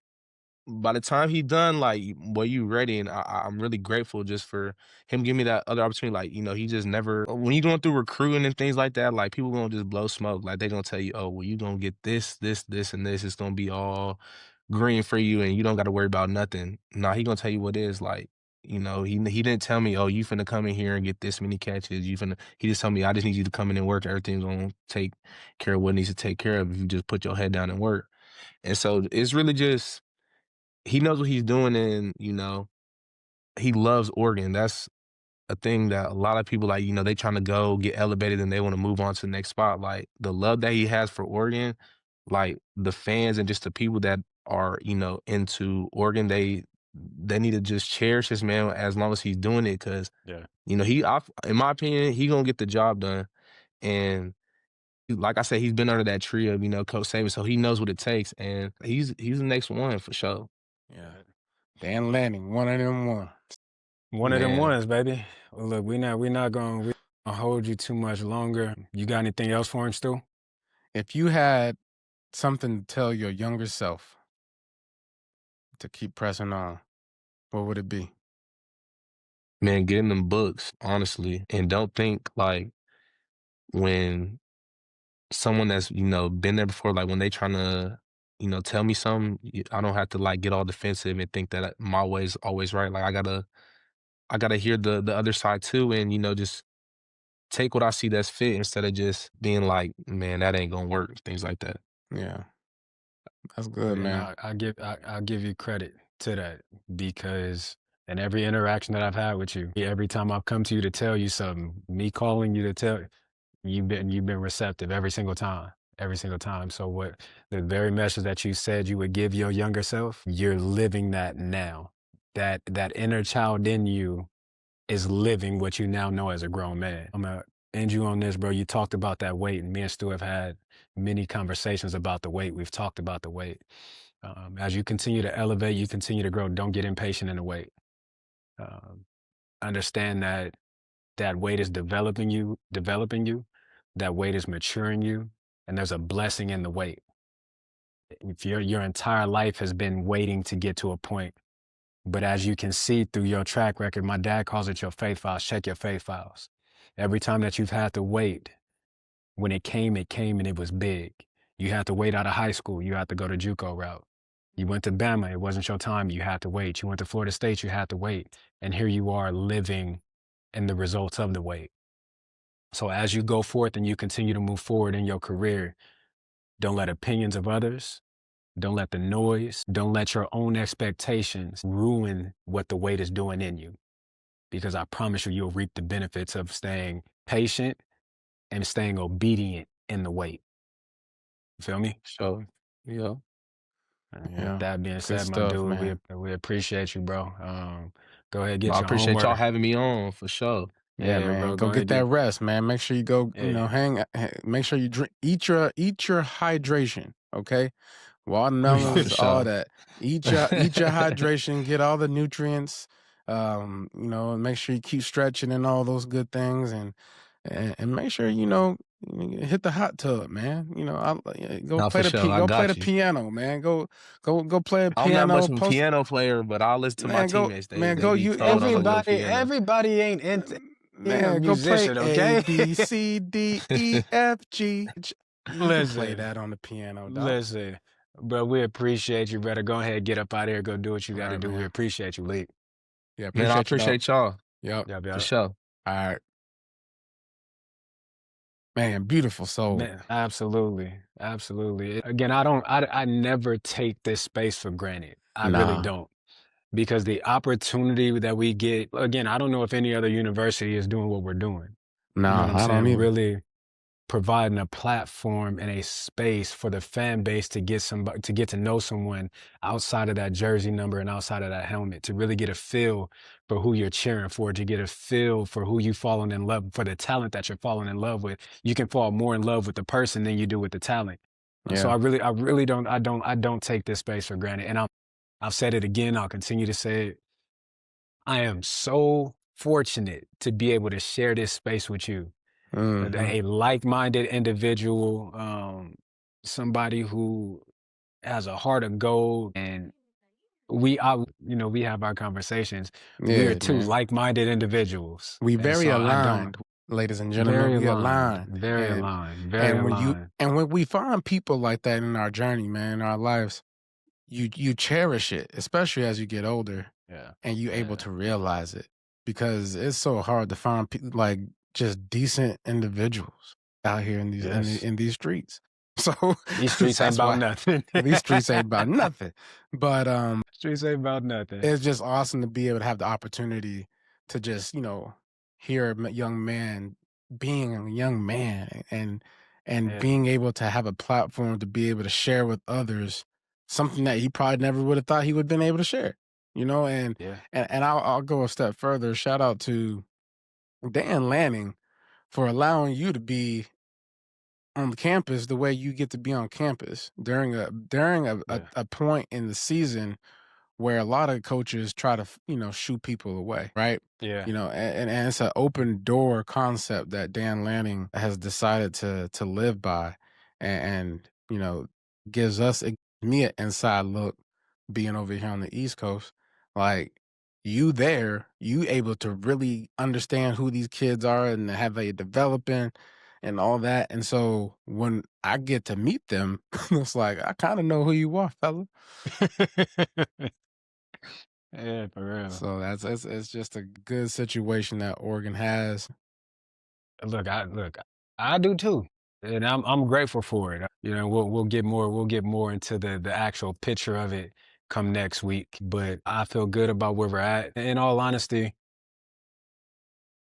Speaker 7: by the time he done, like, boy, you ready, and I'm really grateful just for him giving me that other opportunity. Like, he just never when you going through recruiting and things like that, like people gonna just blow smoke. Like they gonna tell you, oh, well, you gonna get this, this, this, and this. It's gonna be all green for you, and you don't got to worry about nothing. Nah, he gonna tell you what it is. Like, he didn't tell me, oh, you finna come in here and get this many catches. He just told me, I just need you to come in and work. Everything's gonna take care of what it needs to take care of if you just put your head down and work. And so it's really just he knows what he's doing, and he loves Oregon. a thing that a lot of people, like, they trying to go get elevated and they want to move on to the next spot. Like, the love that he has for Oregon, like, the fans and just the people that are, into Oregon, they need to just cherish this man as long as he's doing it, because
Speaker 5: Yeah.
Speaker 7: in my opinion, he gonna get the job done. And like I said, he's been under that tree of, Coach Saban, so he knows what it takes, and he's the next one for sure.
Speaker 6: Yeah. Dan Lanning, one of them ones.
Speaker 5: One of them
Speaker 7: Man.
Speaker 5: ones, baby. Well, look, we're not gonna hold you too much longer. You got anything else for him, Stu?
Speaker 6: If you had something to tell your younger self to keep pressing on, what would it be?
Speaker 7: Man, get in them books, honestly, and don't think, like, when someone that's, been there before, like, when they trying to, tell me something, I don't have to, like, get all defensive and think that my way is always right. Like, I gotta hear the other side too, and, just take what I see that's fit instead of just being like, man, that ain't gonna work, things like that.
Speaker 6: Yeah. That's good, man.
Speaker 5: I'll give you credit to that, because in every interaction that I've had with you, every time I've come to you to tell you something, me calling you to tell you've been receptive every single time. Every single time. So what the very message that you said you would give your younger self, you're living that now. That inner child in you is living what you now know as a grown man. I'm gonna end you on this, bro. You talked about that weight, and me and Stu have had many conversations about the weight. We've talked about the weight. As you continue to elevate, you continue to grow. Don't get impatient in the weight. Understand that weight is developing you. That weight is maturing you, and there's a blessing in the weight. If your entire life has been waiting to get to a point, but as you can see through your track record, my dad calls it your faith files. Check your faith files. Every time that you've had to wait, when it came and it was big. You had to wait out of high school. You had to go the JUCO route. You went to Bama. It wasn't your time. You had to wait. You went to Florida State. You had to wait. And here you are living in the results of the wait. So as you go forth and you continue to move forward in your career, don't let opinions of others, don't let the noise, don't let your own expectations ruin what the weight is doing in you. Because I promise you, you'll reap the benefits of staying patient and staying obedient in the wait. You feel me?
Speaker 7: So, yeah.
Speaker 6: Yeah.
Speaker 5: With that being
Speaker 6: Good
Speaker 5: said, my
Speaker 6: stuff,
Speaker 5: dude,
Speaker 6: man.
Speaker 5: we appreciate you, bro. Go ahead, get
Speaker 7: I
Speaker 5: your
Speaker 7: appreciate y'all
Speaker 5: homework.
Speaker 7: having me on for sure.
Speaker 6: Yeah, man.
Speaker 5: bro.
Speaker 6: Go get that rest, man. Make sure you go,
Speaker 5: Yeah.
Speaker 6: make sure you drink, eat your hydration, okay?
Speaker 7: For
Speaker 6: Watermelons, all
Speaker 7: sure.
Speaker 6: that. Eat your hydration, get all the nutrients, and make sure you keep stretching and all those good things, and make sure, hit the hot tub, man. Go
Speaker 7: No,
Speaker 6: play
Speaker 7: for sure. I
Speaker 6: play the
Speaker 7: got you.
Speaker 6: piano, man. Go play a
Speaker 7: I'm not much
Speaker 6: piano.
Speaker 7: of a piano player, but I'll listen to my
Speaker 6: Man, go,
Speaker 7: teammates.
Speaker 6: man,
Speaker 7: They
Speaker 6: go.
Speaker 7: be
Speaker 6: You
Speaker 7: cold on the little piano.
Speaker 5: Everybody ain't into being a
Speaker 6: Man, go play
Speaker 5: musician,
Speaker 6: A,
Speaker 5: okay?
Speaker 6: B, C, D, E, F, G. You can play
Speaker 5: Listen,
Speaker 6: that on the piano, dog.
Speaker 5: listen, bro. We appreciate you, brother. Go ahead, get up out of here, go do what you
Speaker 6: All
Speaker 5: got to
Speaker 6: right,
Speaker 5: do. We
Speaker 6: man.
Speaker 5: appreciate you, Lee.
Speaker 6: Yeah,
Speaker 7: Man, I
Speaker 6: appreciate you, dog.
Speaker 7: appreciate y'all.
Speaker 6: Yep.
Speaker 5: Yep,
Speaker 7: For
Speaker 5: yep.
Speaker 7: sure.
Speaker 6: All right. Man, beautiful soul.
Speaker 5: Man, absolutely, absolutely. Again, I never take this space for granted. I really
Speaker 6: Nah.
Speaker 5: don't. Because the opportunity that we get, again, I don't know if any other university is doing what we're doing. You know what I'm
Speaker 6: Nah, I don't
Speaker 5: saying?
Speaker 6: either.
Speaker 5: Really providing a platform and a space for the fan base to get to know someone outside of that jersey number and outside of that helmet, to really get a feel for who you're cheering for, to get a feel for who you fallen in love, for the talent that you're falling in love with. You can fall more in love with the person than you do with the talent. So
Speaker 6: Yeah.
Speaker 5: I really don't take this space for granted. And I've said it again, I'll continue to say it. I am so fortunate to be able to share this space with you.
Speaker 6: Mhm.
Speaker 5: A like-minded individual, somebody who has a heart of gold, and we have our conversations.
Speaker 6: Yeah,
Speaker 5: We're two
Speaker 6: man.
Speaker 5: like-minded individuals.
Speaker 6: We
Speaker 5: And
Speaker 6: very
Speaker 5: so
Speaker 6: aligned, ladies and gentlemen.
Speaker 5: very
Speaker 6: We
Speaker 5: aligned,
Speaker 6: aligned.
Speaker 5: very
Speaker 6: And
Speaker 5: aligned, very aligned.
Speaker 6: when we find people like that in our journey, man, in our lives, you cherish it, especially as you get older.
Speaker 5: Yeah.
Speaker 6: And you're able to realize it, because it's so hard to find like just decent individuals out here in these
Speaker 5: Yes.
Speaker 6: in these streets. So
Speaker 5: These streets ain't
Speaker 6: that's
Speaker 5: about
Speaker 6: why
Speaker 5: nothing.
Speaker 6: these streets ain't about nothing. But
Speaker 5: Streets ain't about nothing.
Speaker 6: it's just awesome to be able to have the opportunity to just hear a young man being a young man and
Speaker 5: Yeah.
Speaker 6: being able to have a platform to be able to share with others something that he probably never would have thought he would have been able to share, and
Speaker 5: Yeah.
Speaker 6: and I'll go a step further. Shout out to Dan Lanning for allowing you to be on campus the way you get to be on campus during a
Speaker 5: Yeah.
Speaker 6: a point in the season where a lot of coaches try to shoo people away, right?
Speaker 5: Yeah.
Speaker 6: And it's an open door concept that Dan Lanning has decided to live by, and gives me an inside look being over here on the East Coast, like you able to really understand who these kids are and how they developing and all that. And so when I get to meet them, it's like I kind of know who you are, fella.
Speaker 5: Yeah, for real.
Speaker 6: So it's just a good situation that Oregon has.
Speaker 5: Look, I do too, and I'm grateful for it. We'll get more into the actual picture of it come next week. But I feel good about where we're at. In all honesty,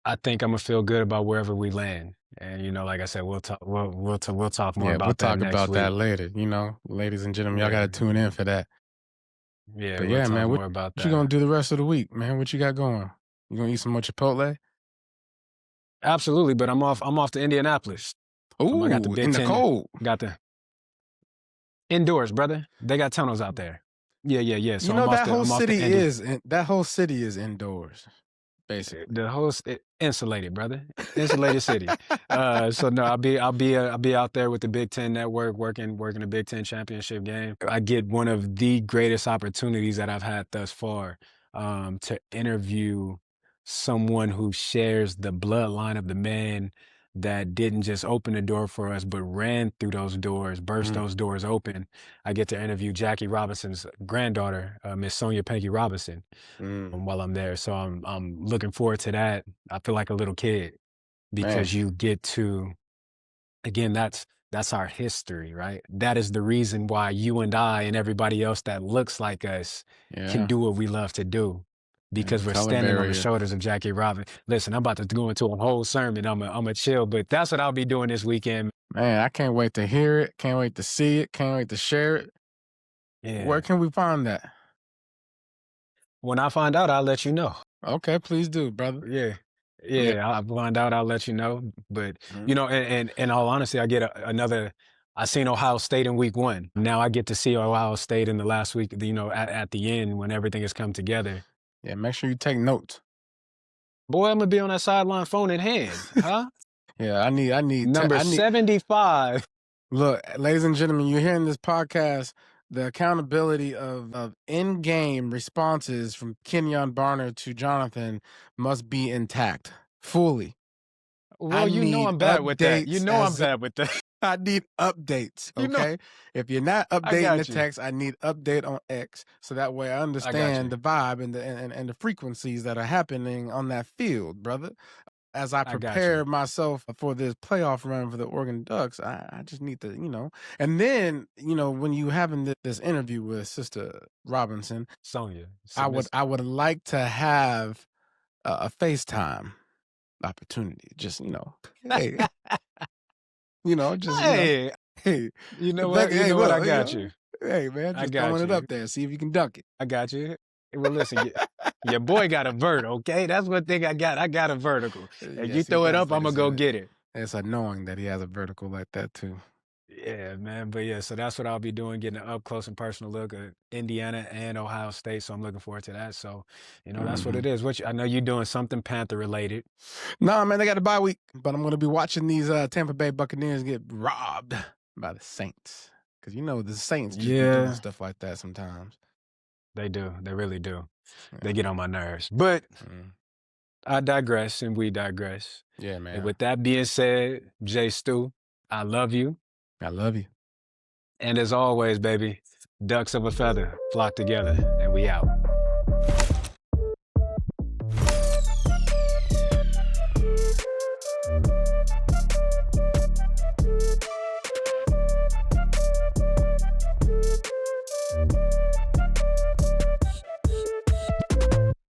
Speaker 5: I think I'm gonna feel good about wherever we land. And like I said, we'll talk. We'll talk more
Speaker 6: Yeah, we'll
Speaker 5: about that
Speaker 6: talk
Speaker 5: next
Speaker 6: about that
Speaker 5: week.
Speaker 6: later. Ladies and gentlemen, y'all
Speaker 5: Yeah,
Speaker 6: got to tune in for that.
Speaker 5: yeah,
Speaker 6: But
Speaker 5: we'll
Speaker 6: yeah,
Speaker 5: talk
Speaker 6: man, what
Speaker 5: more about
Speaker 6: you gonna
Speaker 5: that.
Speaker 6: do the rest of the week, man? What you got going? You gonna eat some more Chipotle?
Speaker 5: Absolutely, but I'm off to Indianapolis. I got the
Speaker 6: Ooh,
Speaker 5: Big
Speaker 6: in the
Speaker 5: Ten.
Speaker 6: cold.
Speaker 5: Got the indoors, brother. They got tunnels out there. Yeah, yeah, yeah. So I'm off to Indy.
Speaker 6: That whole city is indoors, basically.
Speaker 5: The host insulated, brother. Insulated city. So no, I'll be out there with the Big Ten Network working the Big Ten championship game. I get one of the greatest opportunities that I've had thus far, to interview someone who shares the bloodline of the man that didn't just open the door for us, but ran through those doors, burst
Speaker 6: Mm,
Speaker 5: those doors open. I get to interview Jackie Robinson's granddaughter, Miss Sonia Panky Robinson,
Speaker 6: mm,
Speaker 5: while I'm there. So I'm looking forward to that. I feel like a little kid
Speaker 6: man,
Speaker 5: because you get to, again, that's our history, right? That is the reason why you and I and everybody else that looks like us can
Speaker 6: yeah,
Speaker 5: do what we love to do.
Speaker 6: and the
Speaker 5: Because we're
Speaker 6: color
Speaker 5: standing on the
Speaker 6: barrier.
Speaker 5: shoulders of Jackie Robinson. Listen, I'm about to go into a whole sermon. I'm a chill, but that's what I'll be doing this weekend.
Speaker 6: Man, I can't wait to hear it. Can't wait to see it. Can't wait to share it. Where
Speaker 5: Yeah.
Speaker 6: can we find that?
Speaker 5: When I find out, I'll let you know.
Speaker 6: Okay, please do, brother.
Speaker 5: Yeah.
Speaker 6: Yeah.
Speaker 5: Yeah, I'll find out, I'll let you know. But,
Speaker 6: Mm.
Speaker 5: and in all honesty, I get another. I seen Ohio State in week 1. Now I get to see Ohio State in the last week, at the end when everything has come together.
Speaker 6: Yeah, make sure you take notes.
Speaker 5: Boy, I'm gonna be on that sideline phone in hand, huh?
Speaker 6: Yeah, I need
Speaker 5: Number 75.
Speaker 6: Look, ladies and gentlemen, you're hearing this podcast. The accountability of in-game responses from Kenjon Barner to Jonathan must be intact fully. I
Speaker 5: Well,
Speaker 6: need
Speaker 5: I'm bad with that.
Speaker 6: updates
Speaker 5: I'm bad with that.
Speaker 6: I need updates,
Speaker 5: You know,
Speaker 6: okay? If you're not
Speaker 5: I
Speaker 6: updating the
Speaker 5: got you.
Speaker 6: text, I need update on X so that way I
Speaker 5: I got
Speaker 6: understand
Speaker 5: you.
Speaker 6: the vibe and the frequencies that are happening on that field, brother. As I
Speaker 5: I got you.
Speaker 6: prepare myself for this playoff run for the Oregon Ducks, I just need to. And then, when you having this interview with Sister Robinson,
Speaker 5: Sonia.
Speaker 6: I would like to have a FaceTime opportunity. Just, hey,
Speaker 5: Hey,
Speaker 6: hey,
Speaker 5: you know what?
Speaker 6: Becky,
Speaker 5: You
Speaker 6: hey,
Speaker 5: know what? I
Speaker 6: look,
Speaker 5: got you.
Speaker 6: hey, man,
Speaker 5: I
Speaker 6: just
Speaker 5: got
Speaker 6: throwing it
Speaker 5: you.
Speaker 6: up there. See if you can dunk it.
Speaker 5: I got you. Well, listen, your boy got a vert, okay? That's one thing I got. I got a vertical. And you
Speaker 6: Yes, he
Speaker 5: throw it
Speaker 6: does,
Speaker 5: up, I'm
Speaker 6: ladies
Speaker 5: gonna
Speaker 6: and
Speaker 5: go get it.
Speaker 6: it's annoying that he has a vertical like that too.
Speaker 5: Yeah, man. But yeah, so that's what I'll be doing, getting an up close and personal look at Indiana and Ohio State. So I'm looking forward to that. So, that's what
Speaker 6: Mhm.
Speaker 5: it is. I know you're doing something Panther related.
Speaker 6: No, man, they got a bye week, but I'm going to be watching these Tampa Bay Buccaneers get robbed by the Saints. Because, the Saints just be doing
Speaker 5: Yeah,
Speaker 6: stuff like that sometimes.
Speaker 5: they do. They really do. They
Speaker 6: Yeah,
Speaker 5: get on my nerves. But
Speaker 6: mm.
Speaker 5: I digress and we digress.
Speaker 6: Yeah,
Speaker 5: And
Speaker 6: man.
Speaker 5: with that being said, Jay Stu, I love you.
Speaker 6: I love you.
Speaker 5: And as always, baby, ducks of a feather flock together, and we out.